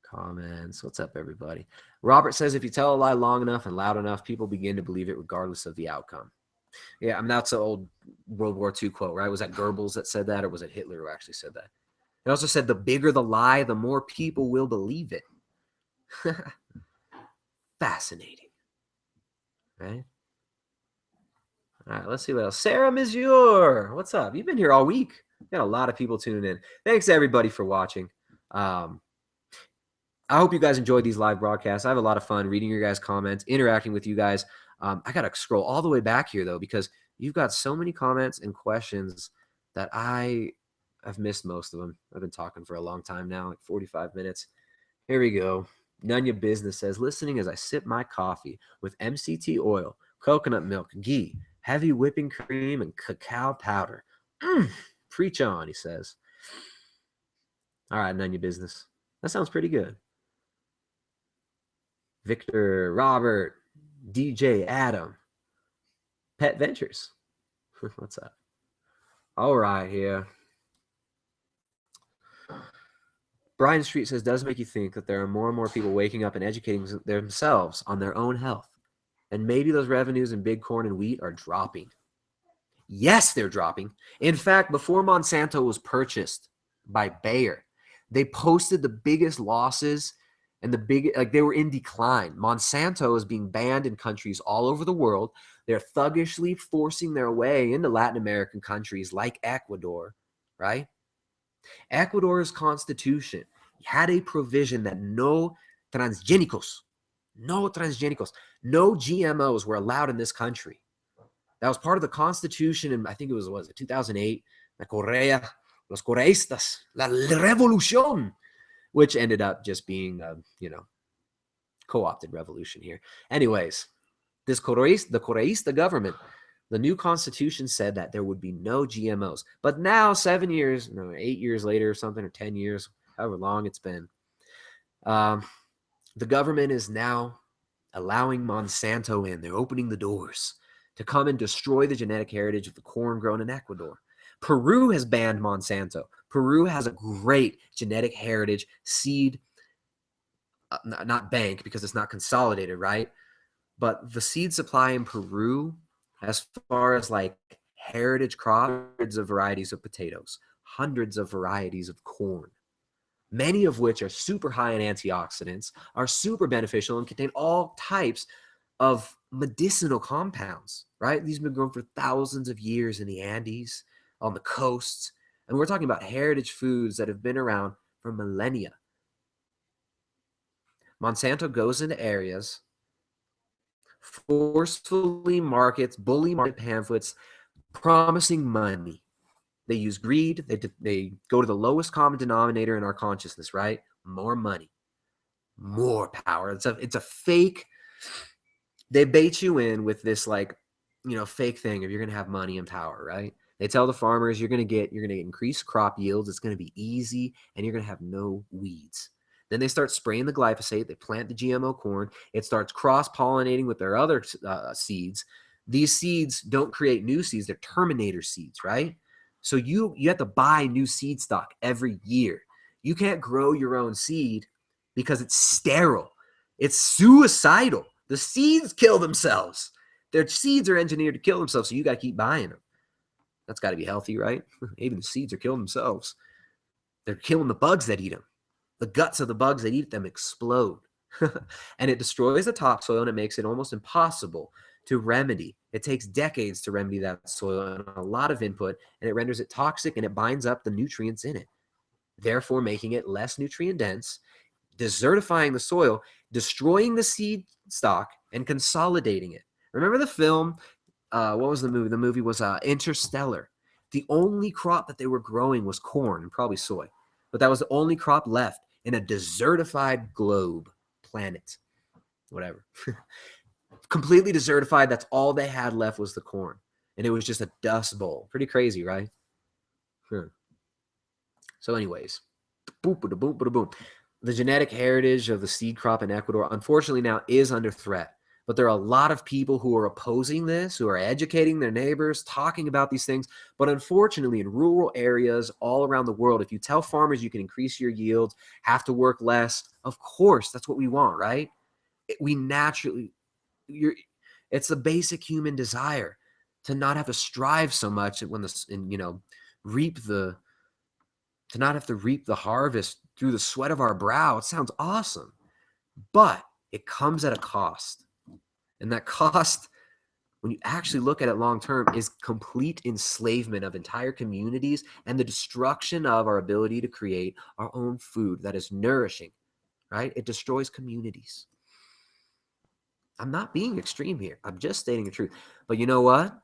comments. What's up, everybody? Robert says, if you tell a lie long enough and loud enough, people begin to believe it regardless of the outcome. Yeah, I mean, that's an old World War II quote, right? Was that Goebbels that said that, or was it Hitler who actually said that? It also said, the bigger the lie, the more people will believe it. Fascinating, right? All right, let's see what else. Sarah Monsieur, what's up? You've been here all week. Got a lot of people tuning in. Thanks, everybody, for watching. I hope you guys enjoyed these live broadcasts. I have a lot of fun reading your guys' comments, interacting with you guys. I got to scroll all the way back here, though, because you've got so many comments and questions that I've missed most of them. I've been talking for a long time now, like 45 minutes. Here we go. Nunya Business says, listening as I sip my coffee with MCT oil, coconut milk, ghee, heavy whipping cream, and cacao powder. Preach on, he says. All right, Nunya Business. That sounds pretty good. Victor, Robert, DJ, Adam, Pet Ventures. What's up? All right, here. Brian Street says, does make you think that there are more and more people waking up and educating themselves on their own health. And maybe those revenues in big corn and wheat are dropping. Yes, they're dropping. In fact, before Monsanto was purchased by Bayer, they posted the biggest losses and they were in decline. Monsanto is being banned in countries all over the world. They're thuggishly forcing their way into Latin American countries like Ecuador, right? Ecuador's constitution had a provision that no transgénicos, no GMOs were allowed in this country. That was part of the constitution, and I think it was 2008, los correístas, la revolución, which ended up just being, co-opted revolution here. Anyways, the Correísta government, the new constitution said that there would be no GMOs. But now, 8 years later or something, or 10 years, however long it's been, the government is now allowing Monsanto in. They're opening the doors to come and destroy the genetic heritage of the corn grown in Ecuador. Peru has banned Monsanto. Peru has a great genetic heritage seed, not bank because it's not consolidated, right? But the seed supply in Peru As far as like heritage crops, hundreds of varieties of potatoes, hundreds of varieties of corn, many of which are super high in antioxidants, are super beneficial, and contain all types of medicinal compounds, right? These have been grown for thousands of years in the Andes, on the coasts. And we're talking about heritage foods that have been around for millennia. Monsanto goes into areas, forcefully markets, bully market pamphlets, promising money. They use greed. They go to the lowest common denominator in our consciousness, right? More money, more power. It's a fake. They bait you in with this like, fake thing of you're gonna have money and power, right? They tell the farmers you're gonna get increased crop yields. It's gonna be easy, and you're gonna have no weeds. Then they start spraying the glyphosate. They plant the GMO corn. It starts cross-pollinating with their other seeds. These seeds don't create new seeds. They're terminator seeds, right? So you have to buy new seed stock every year. You can't grow your own seed because it's sterile. It's suicidal. The seeds kill themselves. Their seeds are engineered to kill themselves, so you got to keep buying them. That's got to be healthy, right? Even the seeds are killing themselves. They're killing the bugs that eat them. The guts of the bugs that eat them explode. And it destroys the topsoil, and it makes it almost impossible to remedy. It takes decades to remedy that soil and a lot of input, and it renders it toxic, and it binds up the nutrients in it, therefore making it less nutrient dense, desertifying the soil, destroying the seed stock, and consolidating it. Remember the film? What was the movie? The movie was Interstellar. The only crop that they were growing was corn and probably soy, but that was the only crop left in a desertified globe, planet, whatever. Completely desertified. That's all they had left was the corn, and it was just a dust bowl. Pretty crazy, right? So, anyways, boom, boom, boom, boom, boom. The genetic heritage of the seed crop in Ecuador, unfortunately, now is under threat. But there are a lot of people who are opposing this, who are educating their neighbors, talking about these things. But unfortunately, in rural areas all around the world, if you tell farmers you can increase your yields, have to work less, of course, that's what we want, right? We naturally, it's the basic human desire to not have to strive so much when reap the to not have to reap the harvest through the sweat of our brow. It sounds awesome, but it comes at a cost. And that cost, when you actually look at it long term, is complete enslavement of entire communities and the destruction of our ability to create our own food that is nourishing, right? It destroys communities. I'm not being extreme here. I'm just stating the truth. But you know what?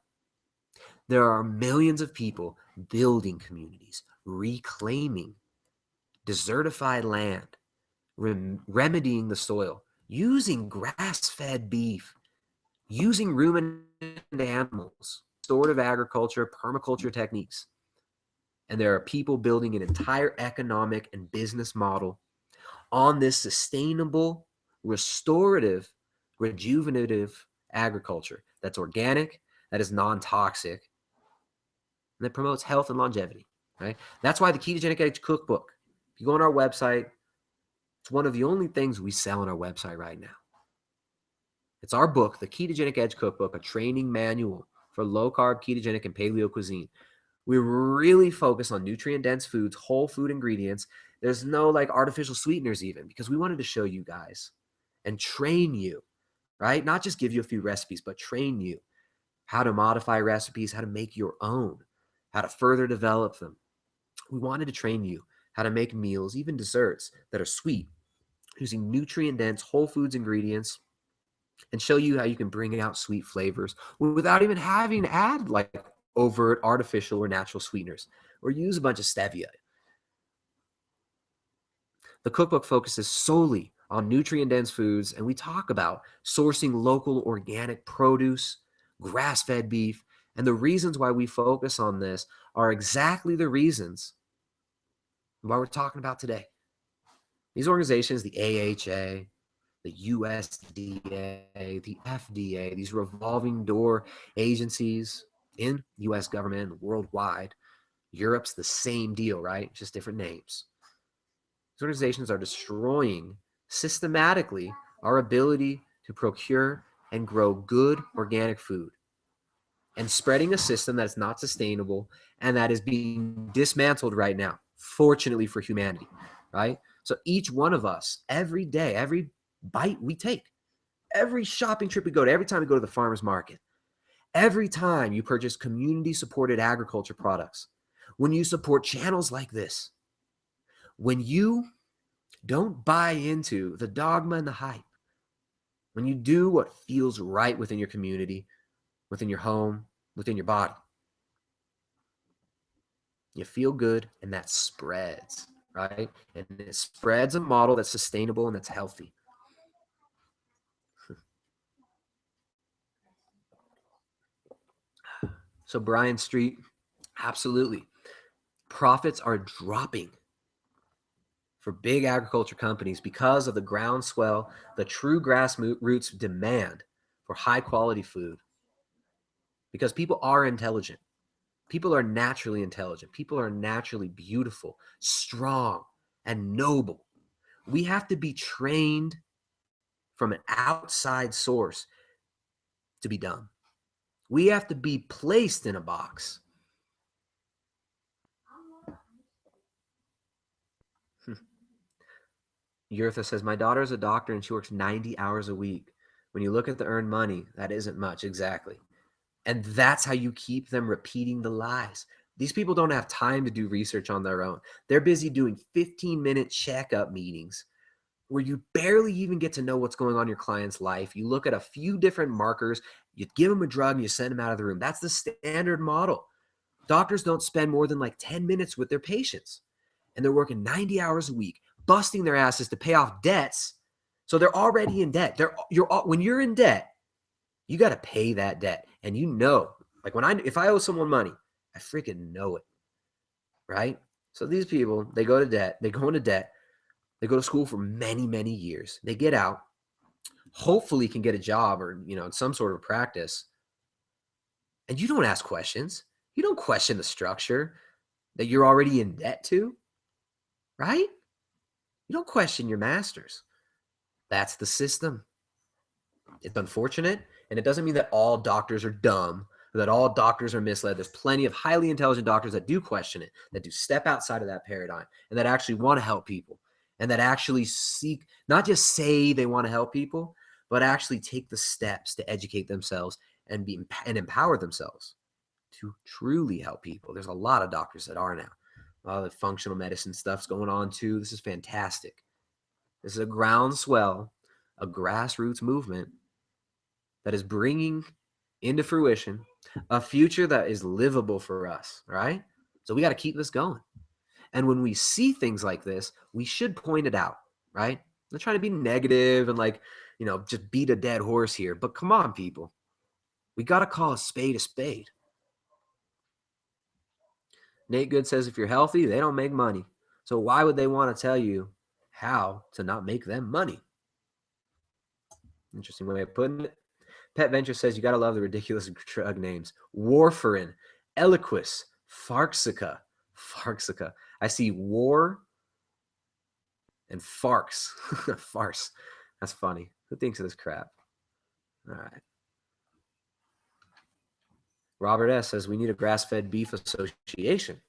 There are millions of people building communities, reclaiming desertified land, remedying the soil, using grass-fed beef, using ruminant animals, restorative agriculture, permaculture techniques. And there are people building an entire economic and business model on this sustainable, restorative, rejuvenative agriculture that's organic, that is non-toxic, and that promotes health and longevity, right? That's why the Ketogenic Edge Cookbook, if you go on our website, it's one of the only things we sell on our website right now. It's our book, The Ketogenic Edge Cookbook, a training manual for low-carb, ketogenic, and paleo cuisine. We really focus on nutrient-dense foods, whole food ingredients. There's no like artificial sweeteners even, because we wanted to show you guys and train you, right? Not just give you a few recipes, but train you how to modify recipes, how to make your own, how to further develop them. We wanted to train you how to make meals, even desserts that are sweet, using nutrient-dense whole foods ingredients, and show you how you can bring out sweet flavors without even having to add like overt artificial or natural sweeteners or use a bunch of stevia. The cookbook focuses solely on nutrient-dense foods, and we talk about sourcing local organic produce, grass-fed beef, and the reasons why we focus on this are exactly the reasons why we're talking about today. These organizations, the A.H.A., the USDA, the FDA, these revolving door agencies in U.S. government, worldwide. Europe's the same deal, right? Just different names. These organizations are destroying systematically our ability to procure and grow good organic food. and spreading a system that's not sustainable and that is being dismantled right now, fortunately for humanity, right? So each one of us, every day, every bite we take, every shopping trip we go to, every time we go to the farmer's market, every time you purchase community-supported agriculture products, when you support channels like this, when you don't buy into the dogma and the hype, when you do what feels right within your community, within your home, within your body, you feel good, and that spreads, right? And it spreads a model that's sustainable and that's healthy. So Brian Street, absolutely. Profits are dropping for big agriculture companies because of the groundswell, the true grassroots demand for high quality food. Because people are intelligent. People are naturally intelligent. People are naturally beautiful, strong, and noble. We have to be trained from an outside source to be dumb. We have to be placed in a box. Yurtha says, my daughter is a doctor and she works 90 hours a week. When you look at the earned money, that isn't much, exactly. And that's how you keep them repeating the lies. These people don't have time to do research on their own. They're busy doing 15-minute checkup meetings where you barely even get to know what's going on in your client's life. You look at a few different markers, you give them a drug, and you send them out of the room. That's the standard model. Doctors don't spend more than like 10 minutes with their patients, and they're working 90 hours a week, busting their asses to pay off debts. So they're already in debt. When you're in debt, you got to pay that debt. And you know, like if I owe someone money, I freaking know it, right? So these people, they go into debt, they go to school for many, many years. They get out, hopefully can get a job or, some sort of practice. And you don't ask questions. You don't question the structure that you're already in debt to, right? You don't question your masters. That's the system. It's unfortunate, and it doesn't mean that all doctors are dumb or that all doctors are misled. There's plenty of highly intelligent doctors that do question it, that do step outside of that paradigm, and that actually want to help people, and that actually seek, not just say they want to help people, but actually take the steps to educate themselves and empower themselves to truly help people. There's a lot of doctors that are now. A lot of the functional medicine stuff's going on too. This is fantastic. This is a groundswell, a grassroots movement that is bringing into fruition a future that is livable for us, right? So we got to keep this going. And when we see things like this, we should point it out, right? I'm not trying to be negative and just beat a dead horse here, but come on, people. We got to call a spade a spade. Nate Good says, if you're healthy, they don't make money. So why would they want to tell you how to not make them money? Interesting way of putting it. Pet Venture says, you got to love the ridiculous drug names. Warfarin, Eliquis, Farxica. I see war and farce. Farce. That's funny. Who thinks of this crap? All right. Robert S. says, we need a grass-fed beef association.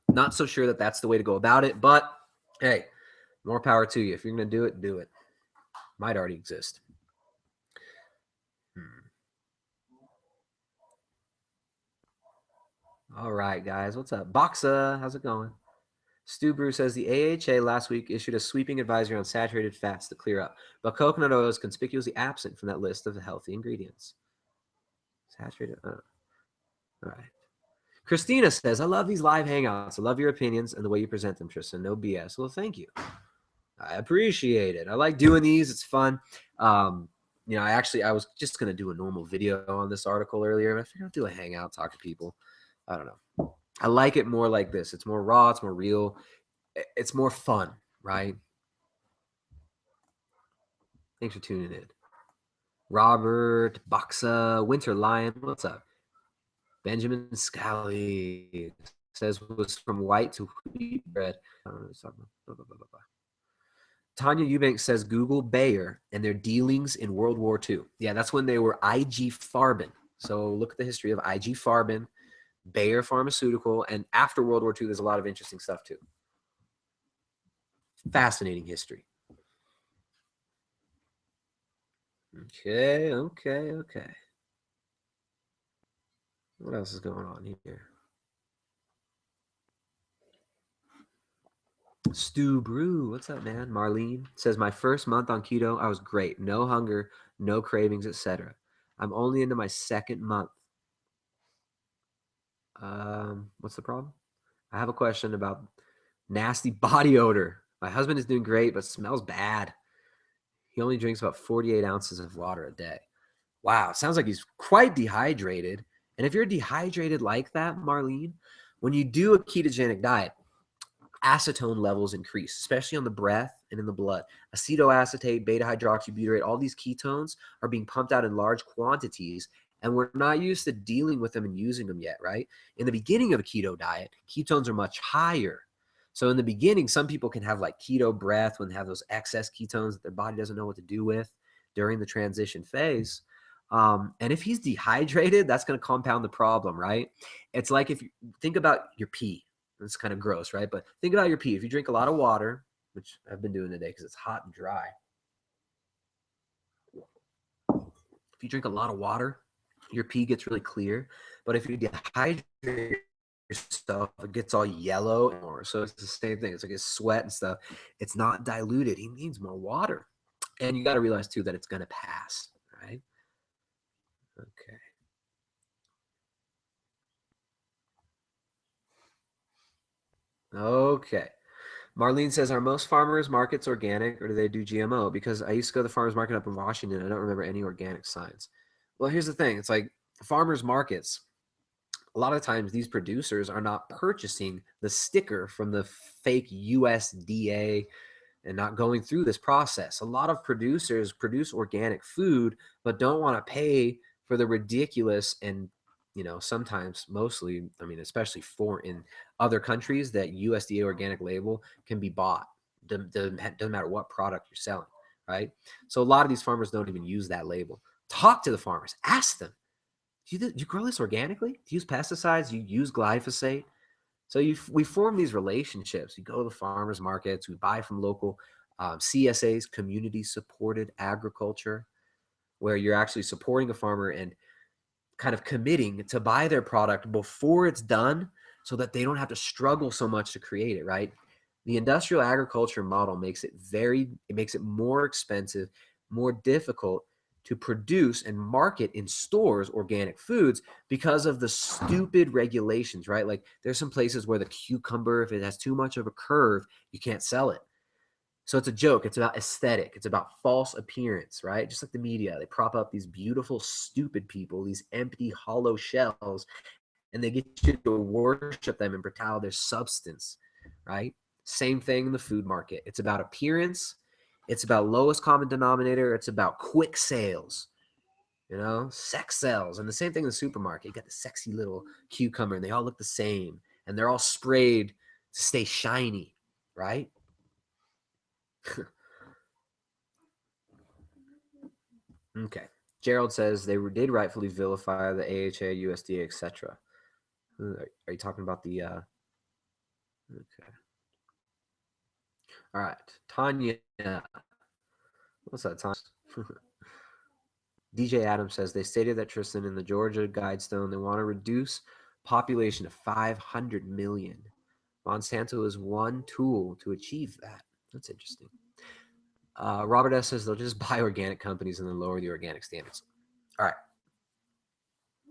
Not so sure that that's the way to go about it, but hey, more power to you. If you're going to do it, do it. Might already exist. All right, guys. What's up? Boxa, how's it going? Stu Brew says the A.H.A. last week issued a sweeping advisory on saturated fats to clear up, but coconut oil is conspicuously absent from that list of the healthy ingredients. Saturated. All right. Christina says, I love these live hangouts. I love your opinions and the way you present them, Tristan. No BS. Well, thank you. I appreciate it. I like doing these. It's fun. I was just going to do a normal video on this article earlier, and I figured I'll do a hangout, talk to people. I don't know. I like it more like this. It's more raw. It's more real. It's more fun, right? Thanks for tuning in. Robert, Boxa, Winter Lion, what's up? Benjamin Scally says was from white to wheat bread. I don't know what he's talking about. Tanya Eubank says Google Bayer and their dealings in World War II. Yeah, that's when they were IG Farben. So look at the history of IG Farben, Bayer Pharmaceutical, and after World War II, there's a lot of interesting stuff too. Fascinating history. Okay. What else is going on here? Stu Brew, what's up, man? Marlene says, my first month on keto, I was great. No hunger, no cravings, etc. I'm only into my second month. What's the problem? I have a question about nasty body odor. My husband is doing great, but smells bad. He only drinks about 48 ounces of water a day. Wow, sounds like he's quite dehydrated. And if you're dehydrated like that, Marlene, when you do a ketogenic diet, acetone levels increase, especially on the breath and in the blood. Acetoacetate, beta hydroxybutyrate, all these ketones are being pumped out in large quantities, and we're not used to dealing with them and using them yet, right? In the beginning of a keto diet, ketones are much higher. So in the beginning, some people can have like keto breath when they have those excess ketones that their body doesn't know what to do with during the transition phase. And if he's dehydrated, that's going to compound the problem, right? It's like if you think about your pee. It's kind of gross, right? But think about your pee. If you drink a lot of water, which I've been doing today because it's hot and dry. If you drink a lot of water, your pee gets really clear. But if you dehydrate yourself, it gets all yellow. So it's the same thing. It's like his sweat and stuff. It's not diluted. He needs more water. And you got to realize, too, that it's going to pass, right? Okay. Okay. Marlene says, are most farmers markets organic or do they do GMO? Because I used to go to the farmers market up in Washington. I don't remember any organic signs. Well, here's the thing. It's like farmers markets. A lot of times these producers are not purchasing the sticker from the fake USDA and not going through this process. A lot of producers produce organic food, but don't want to pay for the ridiculous and sometimes mostly, I mean, especially for in other countries, that USDA organic label can be bought. Doesn't matter what product you're selling, right? So a lot of these farmers don't even use that label. Talk to the farmers. Ask them, do you grow this organically? Do you use pesticides? Do you use glyphosate? So we form these relationships. You go to the farmers markets. We buy from local CSAs, community supported agriculture, where you're actually supporting a farmer and kind of committing to buy their product before it's done so that they don't have to struggle so much to create it, right? The industrial agriculture model makes it more expensive, more difficult to produce and market in stores organic foods because of the stupid regulations, right? Like there's some places where the cucumber, if it has too much of a curve, you can't sell it. So it's a joke. It's about aesthetic. It's about false appearance, right? Just like the media, they prop up these beautiful, stupid people, these empty, hollow shells, and they get you to worship them and pretend their substance, right? Same thing in the food market. It's about appearance. It's about lowest common denominator. It's about quick sales, sex sells. And the same thing in the supermarket. You got the sexy little cucumber, and they all look the same, and they're all sprayed to stay shiny, right? Okay. Gerald says they did rightfully vilify the AHA, USDA, etc. Are you talking about the? Okay. All right, Tanya. What's that, Tanya? DJ Adams says they stated that Tristan in the Georgia Guidestone they want to reduce population to 500 million. Monsanto is one tool to achieve that. That's interesting. Robert S says they'll just buy organic companies and then lower the organic standards. All right.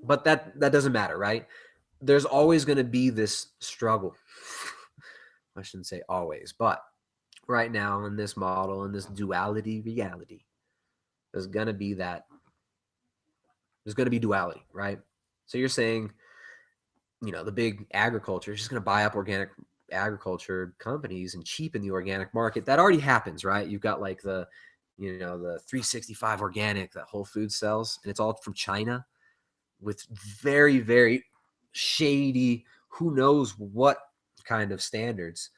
But that doesn't matter, right? There's always going to be this struggle. I shouldn't say always, but right now in this model, in this duality reality, there's going to be duality, right? So you're saying, the big agriculture is just going to buy up organic agriculture companies and cheapen the organic market. That already happens, right? You've got like the 365 organic that Whole Foods sells, and it's all from China with very, very shady, who knows what kind of standards.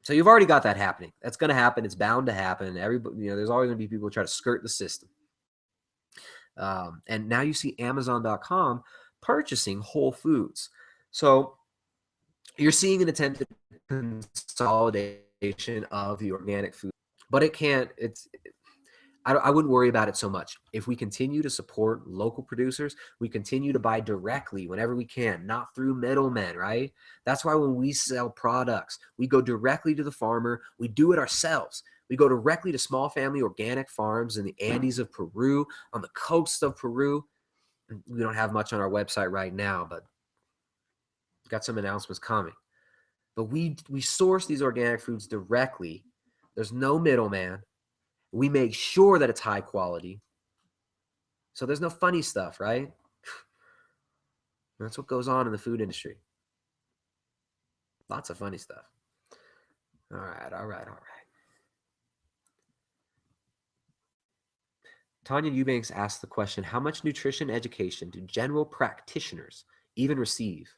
So you've already got that happening. That's going to happen. It's bound to happen. Everybody, there's always going to be people who try to skirt the system. And now you see Amazon.com purchasing Whole Foods. So you're seeing an attempted consolidation of the organic food, but I wouldn't worry about it so much. If we continue to support local producers, we continue to buy directly whenever we can, not through middlemen, right? That's why when we sell products, we go directly to the farmer. We do it ourselves. We go directly to small family organic farms in the Andes of Peru, on the coast of Peru. We don't have much on our website right now, but got some announcements coming. But we source these organic foods directly. There's no middleman. We make sure that it's high quality. So there's no funny stuff, right? That's what goes on in the food industry. Lots of funny stuff. All right. Tanya Eubanks asked the question, how much nutrition education do general practitioners even receive?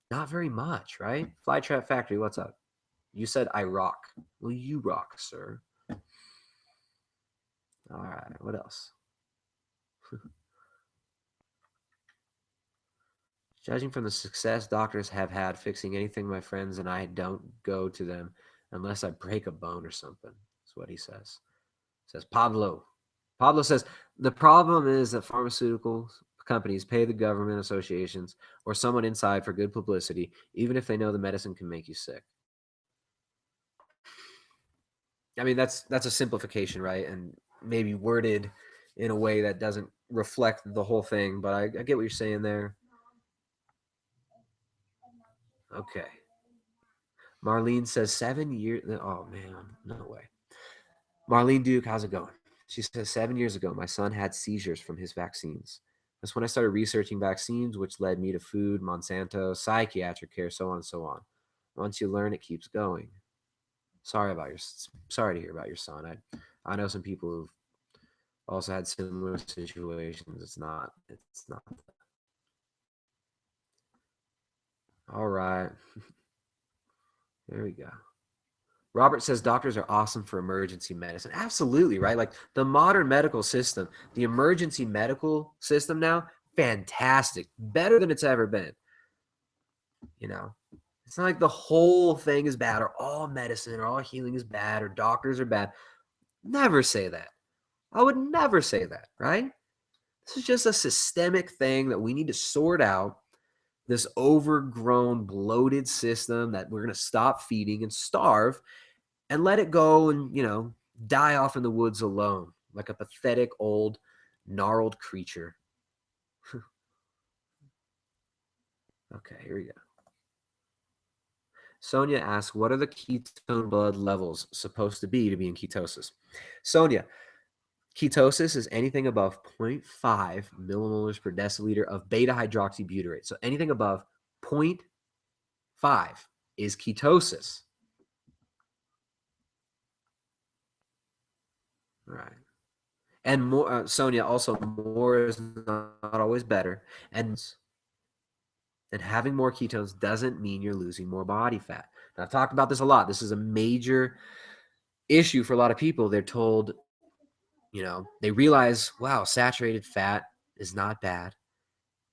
Not very much, right? Flytrap Factory, what's up? You said I rock. Well, you rock, sir. All right, what else? Judging from the success doctors have had fixing anything, my friends and I don't go to them unless I break a bone or something. That's what he says. Says Pablo. Pablo says, the problem is that pharmaceutical companies pay the government associations or someone inside for good publicity, even if they know the medicine can make you sick. I mean, that's a simplification, right? And maybe worded in a way that doesn't reflect the whole thing, but I get what you're saying there. Okay. Marlene says 7 years. Oh, man. No way. Marlene Duke, how's it going? She says 7 years ago, my son had seizures from his vaccines. That's when I started researching vaccines, which led me to food, Monsanto, psychiatric care, so on and so on. Once you learn, it keeps going. Sorry to hear about your son. I know some people who've also had similar situations. It's not. All right. There we go. Robert says doctors are awesome for emergency medicine. Absolutely, right? Like the modern medical system, the emergency medical system now, fantastic. Better than it's ever been. It's not like the whole thing is bad or all medicine or all healing is bad or doctors are bad. Never say that. I would never say that, right? This is just a systemic thing that we need to sort out. This overgrown, bloated system that we're going to stop feeding and starve and let it go and, die off in the woods alone like a pathetic old gnarled creature. Okay, here we go. Sonia asks, what are the ketone blood levels supposed to be in ketosis? Sonia, ketosis is anything above 0.5 millimolars per deciliter of beta hydroxybutyrate. So anything above 0.5 is ketosis. All right. And more, Sonia, also more is not always better. And having more ketones doesn't mean you're losing more body fat. Now, I've talked about this a lot. This is a major issue for a lot of people. They're told, they realize, wow, saturated fat is not bad.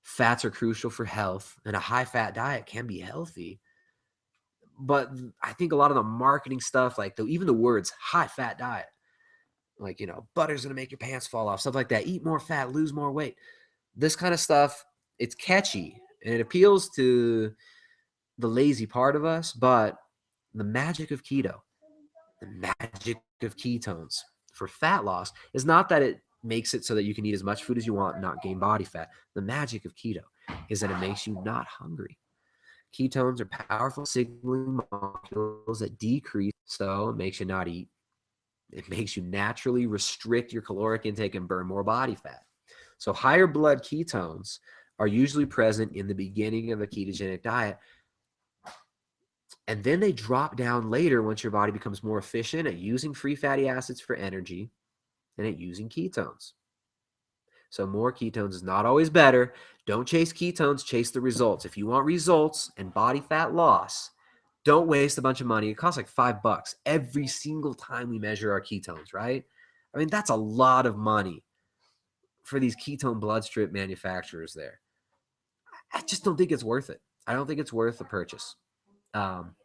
Fats are crucial for health, and a high-fat diet can be healthy. But I think a lot of the marketing stuff, like even the words high-fat diet, like, butter's going to make your pants fall off, stuff like that. Eat more fat, lose more weight. This kind of stuff, it's catchy, and it appeals to the lazy part of us, but the magic of keto, the magic of ketones for fat loss is not that it makes it so that you can eat as much food as you want and not gain body fat. The magic of keto is that it makes you not hungry. Ketones are powerful signaling molecules that decrease, so it makes you not eat. It makes you naturally restrict your caloric intake and burn more body fat. So higher blood ketones are usually present in the beginning of a ketogenic diet, and then they drop down later once your body becomes more efficient at using free fatty acids for energy and at using ketones. So more ketones is not always better. Don't chase ketones, chase the results. If you want results and body fat loss, Don't waste a bunch of money. It costs like $5 every single time we measure our ketones, right? I mean, that's a lot of money for these ketone blood strip manufacturers there. I just don't think it's worth it. I don't think it's worth the purchase. Um,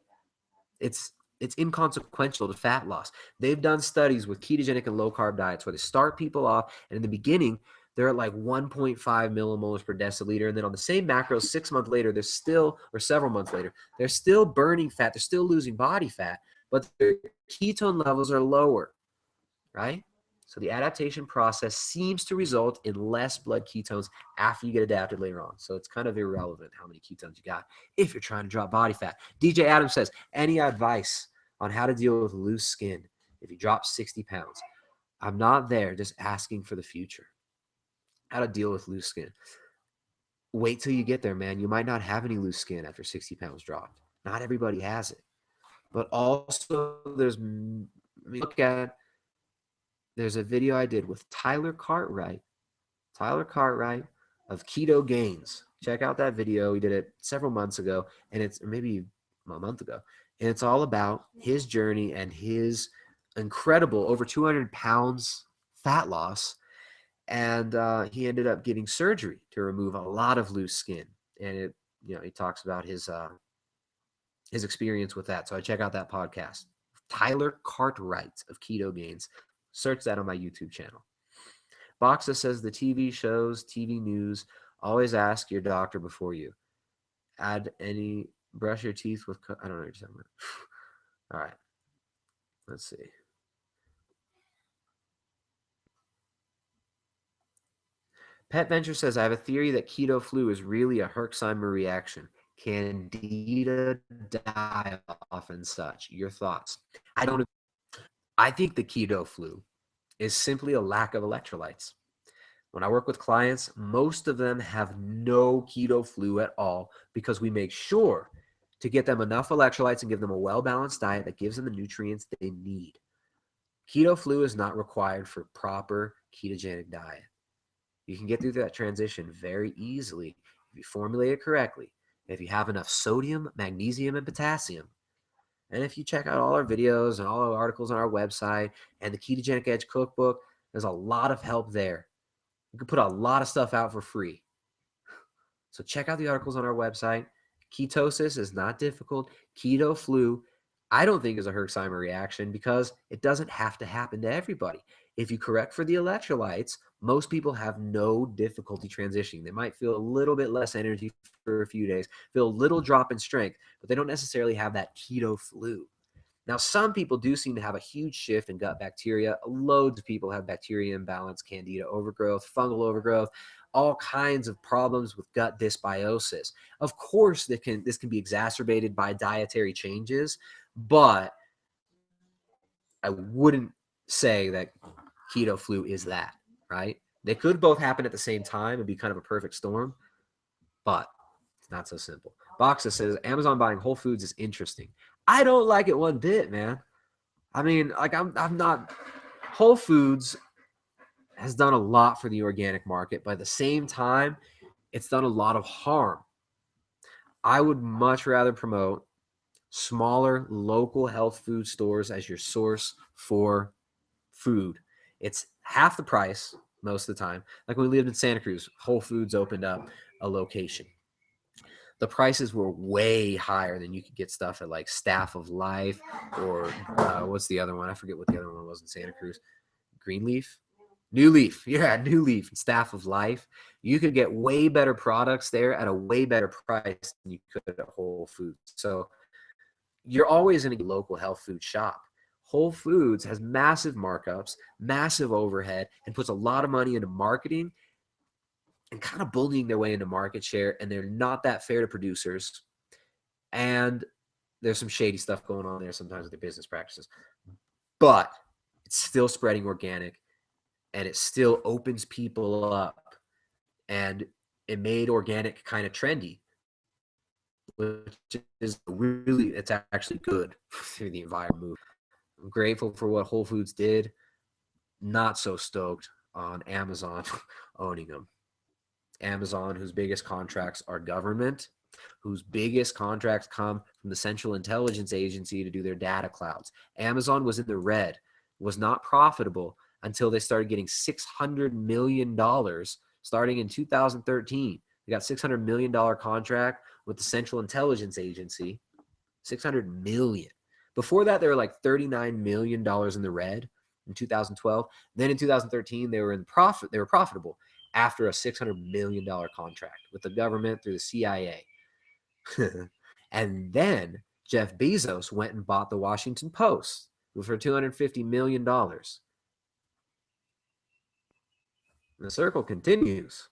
it's it's inconsequential to fat loss. They've done studies with ketogenic and low carb diets where they start people off, and in the beginning, they're at like 1.5 millimolars per deciliter. And then on the same macros, 6 months later, they're still, or several months later, they're still burning fat. They're still losing body fat, but their ketone levels are lower, right? So the adaptation process seems to result in less blood ketones after you get adapted later on. So it's kind of irrelevant how many ketones you got if you're trying to drop body fat. DJ Adams says, any advice on how to deal with loose skin if you drop 60 pounds? I'm not there, just asking for the future. How to deal with loose skin. Wait till you get there, man. You might not have any loose skin after 60 pounds dropped. Not everybody has it. But also look at, there's a video I did with Tyler Cartwright of Keto Gains. Check out that video. We did it several months ago, and it's maybe a month ago. And it's all about his journey and his incredible over 200 pounds fat loss. And he ended up getting surgery to remove a lot of loose skin. And he talks about his experience with that. So I check out that podcast. Tyler Cartwright of Keto Gains. Search that on my YouTube channel. Boxa says the TV shows, TV news, always ask your doctor before you. Brush your teeth with, I don't know what you're talking about. All right. Let's see. Pet Venture says, I have a theory that keto flu is really a Herxheimer reaction. Candida die off and such. Your thoughts? I think the keto flu is simply a lack of electrolytes. When I work with clients, most of them have no keto flu at all because we make sure to get them enough electrolytes and give them a well-balanced diet that gives them the nutrients they need. Keto flu is not required for proper ketogenic diet. You can get through that transition very easily if you formulate it correctly, if you have enough sodium, magnesium, and potassium. And if you check out all our videos and all our articles on our website and the Ketogenic Edge cookbook, there's a lot of help there. You can put a lot of stuff out for free. So check out the articles on our website. Ketosis is not difficult. Keto flu, I don't think is a Herxheimer reaction because it doesn't have to happen to everybody. If you correct for the electrolytes, most people have no difficulty transitioning. They might feel a little bit less energy for a few days, feel a little drop in strength, but they don't necessarily have that keto flu. Now, some people do seem to have a huge shift in gut bacteria. Loads of people have bacteria imbalance, candida overgrowth, fungal overgrowth, all kinds of problems with gut dysbiosis. Of course, this can be exacerbated by dietary changes, but I wouldn't say that keto flu is that, right? They could both happen at the same time and be kind of a perfect storm, but it's not so simple. Boxa says, Amazon buying Whole Foods is interesting. I don't like it one bit, man. I mean, like I'm not, Whole Foods has done a lot for the organic market, but at the same time, it's done a lot of harm. I would much rather promote smaller local health food stores as your source for food. It's half the price most of the time. Like when we lived in Santa Cruz, Whole Foods opened up a location. The prices were way higher than you could get stuff at like Staff of Life or what's the other one? I forget what the other one was in Santa Cruz. Greenleaf? New Leaf. Yeah, New Leaf and Staff of Life. You could get way better products there at a way better price than you could at Whole Foods. So you're always in a local health food shop. Whole Foods has massive markups, massive overhead, and puts a lot of money into marketing and kind of bullying their way into market share, and they're not that fair to producers. And there's some shady stuff going on there sometimes with their business practices. But it's still spreading organic, and it still opens people up. And it made organic kind of trendy, which is really, it's actually good for the environment. I'm grateful for what Whole Foods did. Not so stoked on Amazon owning them. Amazon, whose biggest contracts are government, whose biggest contracts come from the Central Intelligence Agency to do their data clouds. Amazon was in the red, was not profitable until they started getting $600 million starting in 2013. They got $600 million contract with the Central Intelligence Agency, $600 million. Before that, they were like $39 million in the red in 2012. Then in 2013, they were in profit. They were profitable after a $600 million contract with the government through the CIA. And then Jeff Bezos went and bought the Washington Post for $250 million. The circle continues.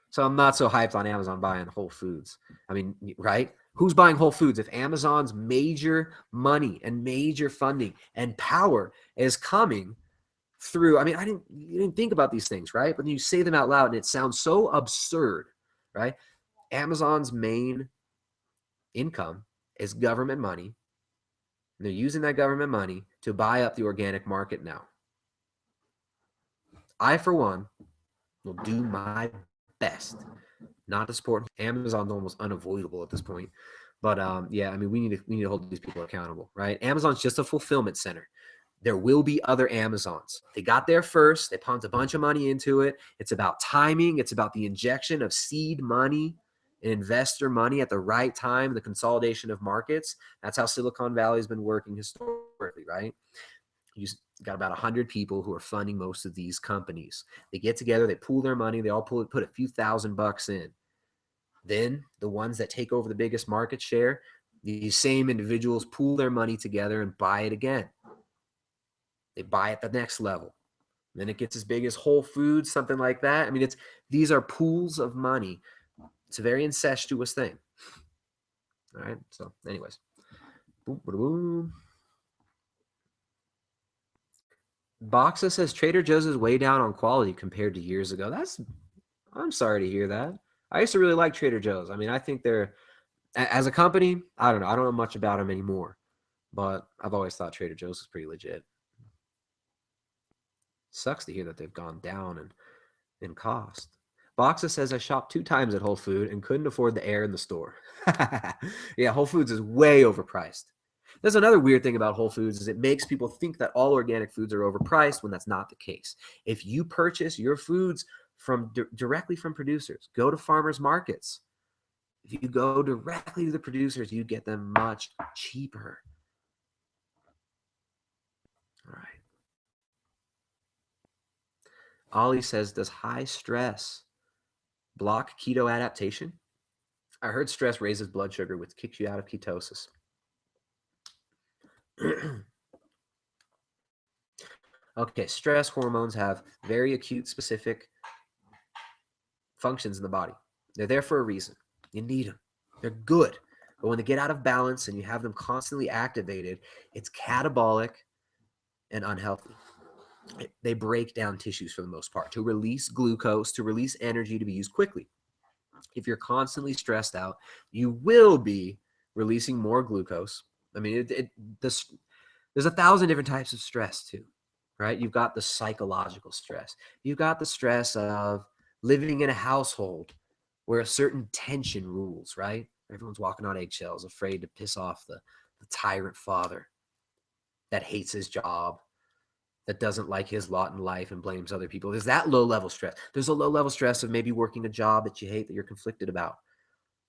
So I'm not so hyped on Amazon buying Whole Foods. I mean, right? Who's buying Whole Foods? If Amazon's major money and major funding and power is coming through, I mean, you didn't think about these things, right? But you say them out loud and it sounds so absurd, right? Amazon's main income is government money. And they're using that government money to buy up the organic market now. I, for one, will do my best not to support Amazon's almost unavoidable at this point. But yeah, I mean, we need to hold these people accountable, right? Amazon's just a fulfillment center. There will be other Amazons. They got there first. They pumped a bunch of money into it. It's about timing. It's about the injection of seed money and investor money at the right time, the consolidation of markets. That's how Silicon Valley has been working historically, right? You got about 100 people who are funding most of these companies. They get together, they pool their money, they all put a few $1,000 in. Then the ones that take over the biggest market share, these same individuals pool their money together and buy it again. They buy at the next level. Then it gets as big as Whole Foods, something like that. I mean, these are pools of money. It's a very incestuous thing. All right. So, anyways. Boom, boom, boom. Boxa says Trader Joe's is way down on quality compared to years ago. I'm sorry to hear that. I used to really like Trader Joe's. I mean, I think they're, as a company, I don't know. I don't know much about them anymore, but I've always thought Trader Joe's was pretty legit. Sucks to hear that they've gone down in cost. Boxa says I shopped 2 times at Whole Foods and couldn't afford the air in the store. Yeah, Whole Foods is way overpriced. There's another weird thing about Whole Foods is it makes people think that all organic foods are overpriced when that's not the case. If you purchase your foods directly from producers, go to farmers markets. If you go directly to the producers, you get them much cheaper. All right. Ollie says, does high stress block keto adaptation? I heard stress raises blood sugar, which kicks you out of ketosis. Okay, stress hormones have very acute, specific functions in the body. They're there for a reason. You need them. They're good. But when they get out of balance and you have them constantly activated, it's catabolic and unhealthy. They break down tissues for the most part to release glucose, to release energy to be used quickly. If you're constantly stressed out, you will be releasing more glucose. I mean, there's 1,000 different types of stress too, right? You've got the psychological stress. You've got the stress of living in a household where a certain tension rules, right? Everyone's walking on eggshells, afraid to piss off the tyrant father that hates his job, that doesn't like his lot in life and blames other people. There's that low-level stress. There's a low-level stress of maybe working a job that you hate, that you're conflicted about.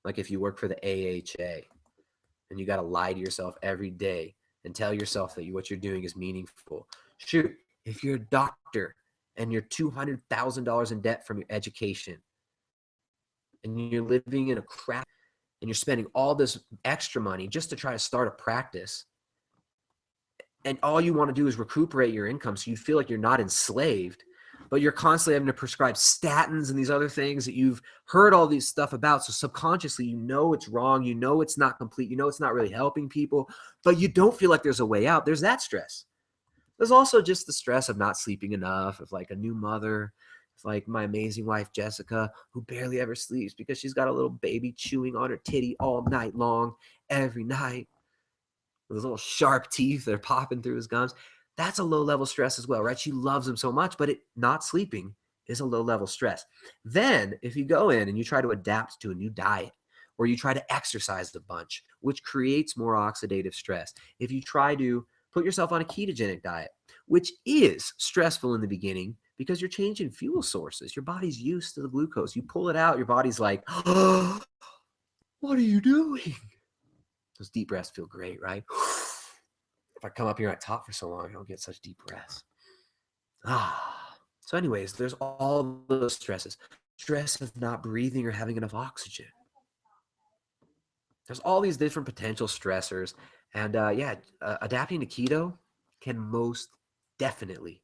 Like if you work for the A.H.A. and you got to lie to yourself every day and tell yourself that what you're doing is meaningful. Shoot, if you're a doctor and you're $200,000 in debt from your education and you're living in a crap and you're spending all this extra money just to try to start a practice, and all you want to do is recuperate your income so you feel like you're not enslaved, but you're constantly having to prescribe statins and these other things that you've heard all these stuff about. So subconsciously, you know it's wrong. You know it's not complete. You know it's not really helping people, but you don't feel like there's a way out. There's that stress. There's also just the stress of not sleeping enough, of like a new mother, like my amazing wife, Jessica, who barely ever sleeps because she's got a little baby chewing on her titty all night long, every night. Those little sharp teeth that are popping through his gums. That's a low-level stress as well, right? She loves him so much, but not sleeping is a low-level stress. Then if you go in and you try to adapt to a new diet or you try to exercise a bunch, which creates more oxidative stress. If you try to put yourself on a ketogenic diet, which is stressful in the beginning because you're changing fuel sources. Your body's used to the glucose. You pull it out, your body's like, oh, what are you doing? Those deep breaths feel great, right? If I come up here and I talk for so long, I don't get such deep breaths. So anyways, there's all those stresses. Stress of not breathing or having enough oxygen. There's all these different potential stressors. And adapting to keto can most definitely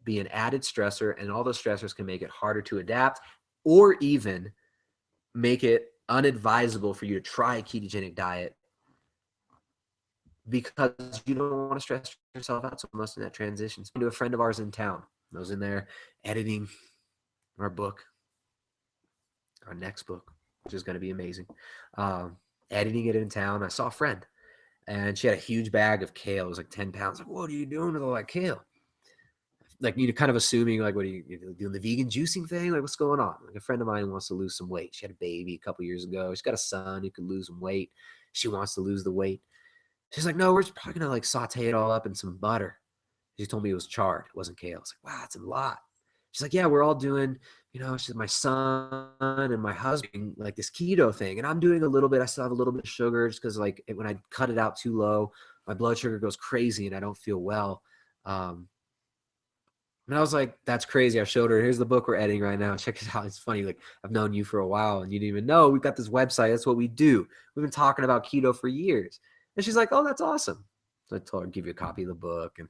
be an added stressor, and all those stressors can make it harder to adapt or even make it unadvisable for you to try a ketogenic diet because you don't want to stress yourself out so much in that transition. Speaking to a friend of ours in town, I was in there editing our book, our next book, which is going to be amazing. Editing it in town, I saw a friend, and she had a huge bag of kale. It was like 10 pounds. Like, what are you doing with all that kale? Like, you're kind of assuming, like, what are you doing, the vegan juicing thing? Like, what's going on? Like, a friend of mine wants to lose some weight. She had a baby a couple years ago. She's got a son who could lose some weight. She wants to lose the weight. She's like, no, we're probably going to like saute it all up in some butter. She told me it was chard. It wasn't kale. I was like, wow, that's a lot. She's like, yeah, we're all doing, she's my son and my husband, like this keto thing. And I'm doing a little bit. I still have a little bit of sugar just because like when I cut it out too low, my blood sugar goes crazy and I don't feel well. And I was like, that's crazy. I showed her, here's the book we're editing right now. Check it out. It's funny. Like, I've known you for a while and you didn't even know. We've got this website. That's what we do. We've been talking about keto for years. And she's like, oh, that's awesome. So I told her, give you a copy of the book and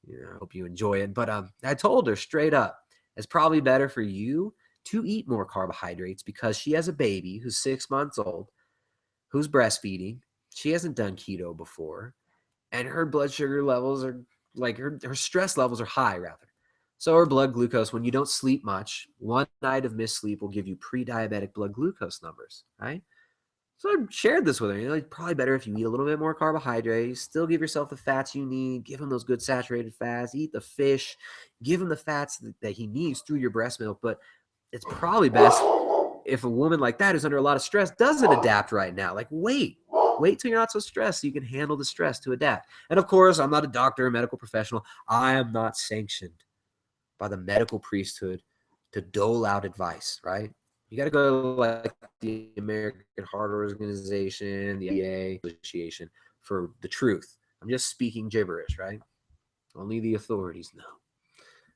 I hope you enjoy it. But I told her straight up, it's probably better for you to eat more carbohydrates because she has a baby who's 6 months old, who's breastfeeding. She hasn't done keto before. And her blood sugar levels are like her stress levels are high rather. So her blood glucose, when you don't sleep much, one night of missed sleep will give you pre-diabetic blood glucose numbers, right? So I shared this with her. It's probably better if you eat a little bit more carbohydrates, still give yourself the fats you need, give him those good saturated fats, eat the fish, give him the fats that he needs through your breast milk. But it's probably best if a woman like that who's under a lot of stress doesn't adapt right now. Like, wait till you're not so stressed so you can handle the stress to adapt. And of course, I'm not a doctor or medical professional. I am not sanctioned by the medical priesthood to dole out advice, right? You got to go to like the American Heart Organization, the A.H.A. Association for the truth. I'm just speaking gibberish, right? Only the authorities know.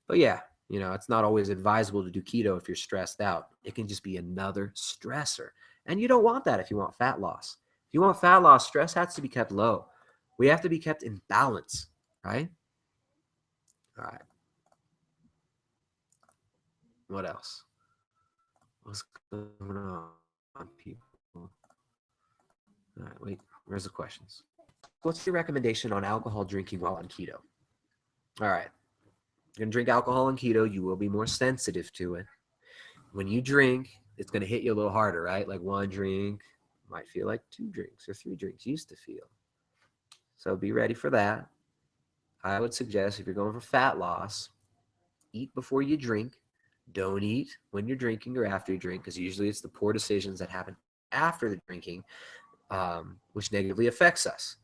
But yeah, it's not always advisable to do keto if you're stressed out. It can just be another stressor. And you don't want that if you want fat loss. If you want fat loss, stress has to be kept low. We have to be kept in balance, right? All right. What else? What's going on, people? All right, wait, where's the questions? What's your recommendation on alcohol drinking while on keto? All right, you're going to drink alcohol on keto, you will be more sensitive to it. When you drink, it's going to hit you a little harder, right? Like one drink might feel like 2 drinks or 3 drinks used to feel. So be ready for that. I would suggest if you're going for fat loss, eat before you drink. Don't eat when you're drinking or after you drink, because usually it's the poor decisions that happen after the drinking, which negatively affects us,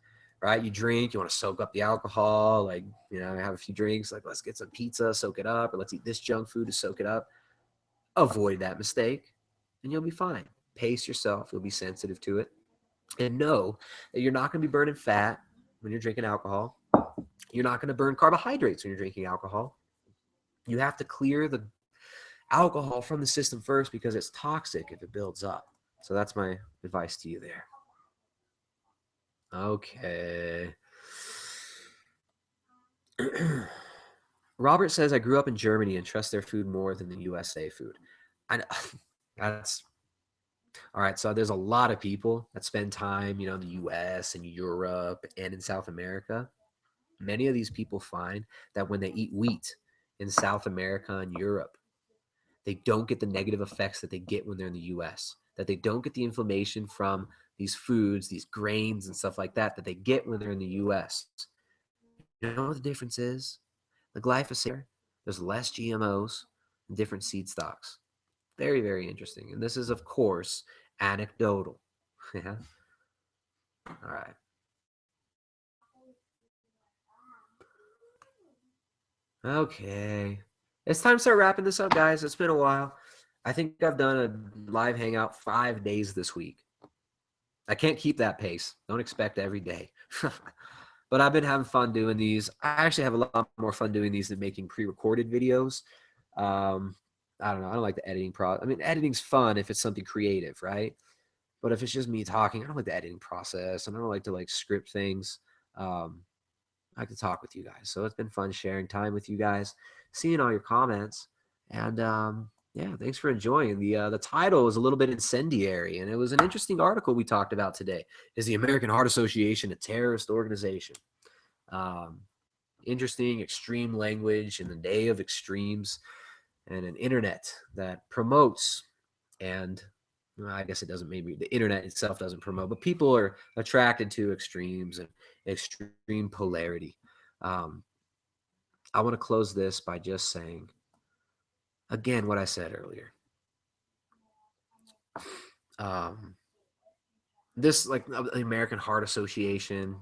right? You drink, you want to soak up the alcohol, like, have a few drinks, like let's get some pizza, soak it up, or let's eat this junk food to soak it up. Avoid that mistake and you'll be fine. Pace yourself. You'll be sensitive to it. And know that you're not going to be burning fat when you're drinking alcohol. You're not going to burn carbohydrates when you're drinking alcohol. You have to clear the alcohol from the system first because it's toxic if it builds up. So that's my advice to you there. Okay. Robert says, I grew up in Germany and trust their food more than the USA food. That's all right. So there's a lot of people that spend time, in the US and Europe and in South America. Many of these people find that when they eat wheat in South America and Europe, they don't get the negative effects that they get when they're in the US, that they don't get the inflammation from these foods, these grains and stuff like that they get when they're in the US. You know what the difference is? The glyphosate, there's less GMOs and different seed stocks. Very, very interesting. And this is, of course, anecdotal. Yeah. All right. Okay. It's time to start wrapping this up, guys. It's been a while. I think I've done a live hangout 5 days this week. I can't keep that pace. Don't expect every day. But I've been having fun doing these. I actually have a lot more fun doing these than making pre-recorded videos. Um, I don't know. I don't like the editing process. I mean, editing's fun if it's something creative, right? But if it's just me talking, I don't like the editing process, and I don't like to like script things. Um, I like to talk with you guys. So it's been fun sharing time with you guys, seeing all your comments, and yeah, thanks for enjoying. The title is a little bit incendiary, and it was an interesting article we talked about today. Is the American Heart Association a terrorist organization? Um, Interesting, extreme language in the day of extremes, and an internet that promotes and well, I guess it doesn't, maybe the internet itself doesn't promote, but people are attracted to extremes and extreme polarity. Um, I want to close this by just saying, again, what I said earlier. Um, this, like the American Heart Association,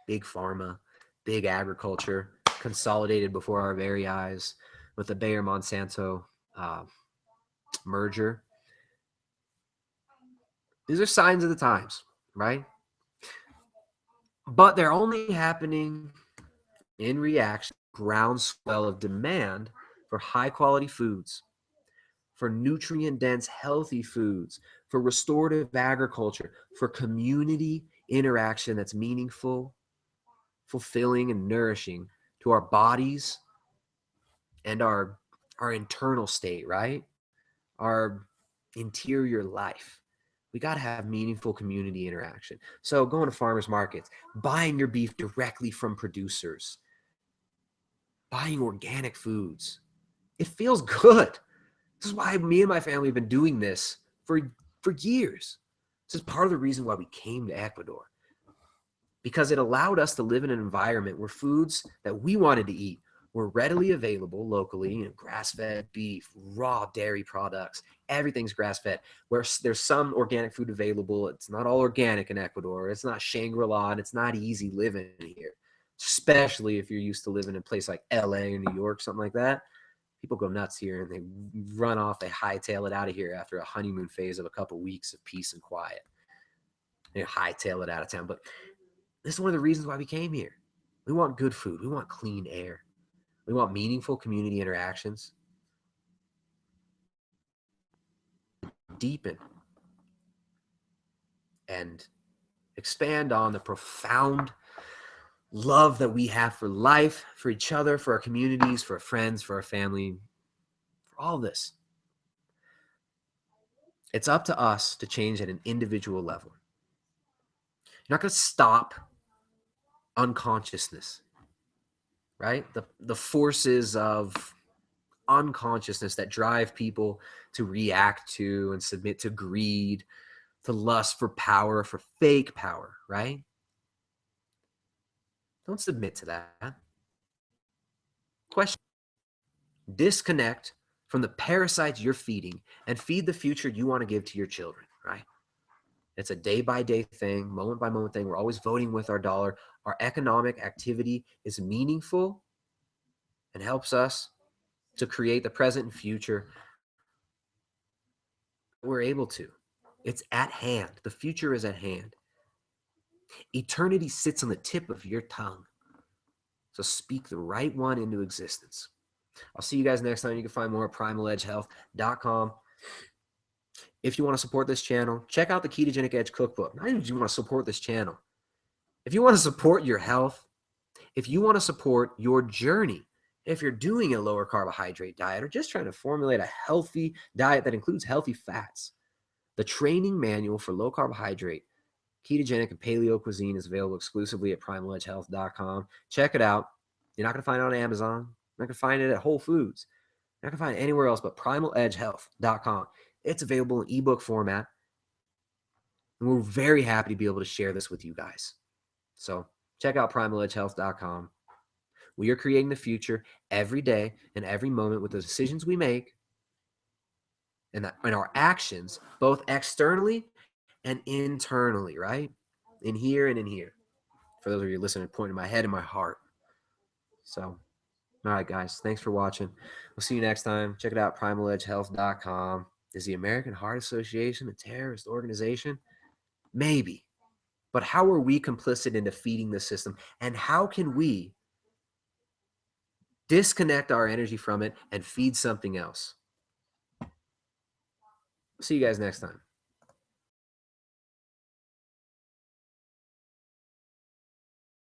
big pharma, big agriculture, consolidated before our very eyes with the Bayer Monsanto uh, merger. These are signs of the times, right? But they're only happening in reaction to groundswell of demand for high quality foods, for nutrient dense, healthy foods, for restorative agriculture, for community interaction that's meaningful, fulfilling, and nourishing to our bodies and our internal state, right? Our interior life. We got to have meaningful community interaction. So going to farmers markets, buying your beef directly from producers, buying organic foods. It feels good. This is why me and my family have been doing this for years. This is part of the reason why we came to Ecuador, because it allowed us to live in an environment where foods that we wanted to eat were readily available locally. You know, grass-fed beef, raw dairy products, everything's grass-fed. Where there's some organic food available, it's not all organic in Ecuador. It's not Shangri-La, and it's not easy living here, especially if you're used to living in a place like LA or New York, something like that. People go nuts here and they run off, they hightail it out of here after a honeymoon phase of a couple of weeks of peace and quiet. They hightail it out of town. But this is one of the reasons why we came here. We want good food. We want clean air. We want meaningful community interactions. Deepen and expand on the profound love that we have for life, for each other, for our communities, for our friends, for our family, for all this. It's up to us to change at an individual level. You're not going to stop unconsciousness, right? The forces of unconsciousness that drive people to react to and submit to greed, to lust for power, for fake power, right? Don't submit to that. Question. Disconnect from the parasites you're feeding and feed the future you want to give to your children, right? It's a day by day thing, moment by moment thing. We're always voting with our dollar. Our economic activity is meaningful and helps us to create the present and future we're able to. It's at hand. The future is at hand. Eternity sits on the tip of your tongue. So speak the right one into existence. I'll see you guys next time. You can find more at primaledgehealth.com. If you want to support this channel, check out the Ketogenic Edge Cookbook. Not even if you want to support this channel. If you want to support your health, if you want to support your journey, if you're doing a lower carbohydrate diet or just trying to formulate a healthy diet that includes healthy fats, the training manual for low carbohydrate, ketogenic, and paleo cuisine is available exclusively at primaledgehealth.com. Check it out. You're not going to find it on Amazon. You're not going to find it at Whole Foods. You're not going to find it anywhere else but primaledgehealth.com. It's available in ebook format. And we're very happy to be able to share this with you guys. So check out primaledgehealth.com. We are creating the future every day and every moment with the decisions we make and our actions, both externally and internally, right? In here and in here. For those of you listening, pointing my head and my heart. So, all right, guys, thanks for watching. We'll see you next time. Check it out, primaledgehealth.com. Is the American Heart Association a terrorist organization? Maybe. But how are we complicit in defeating the system? And how can we disconnect our energy from it and feed something else? See you guys next time.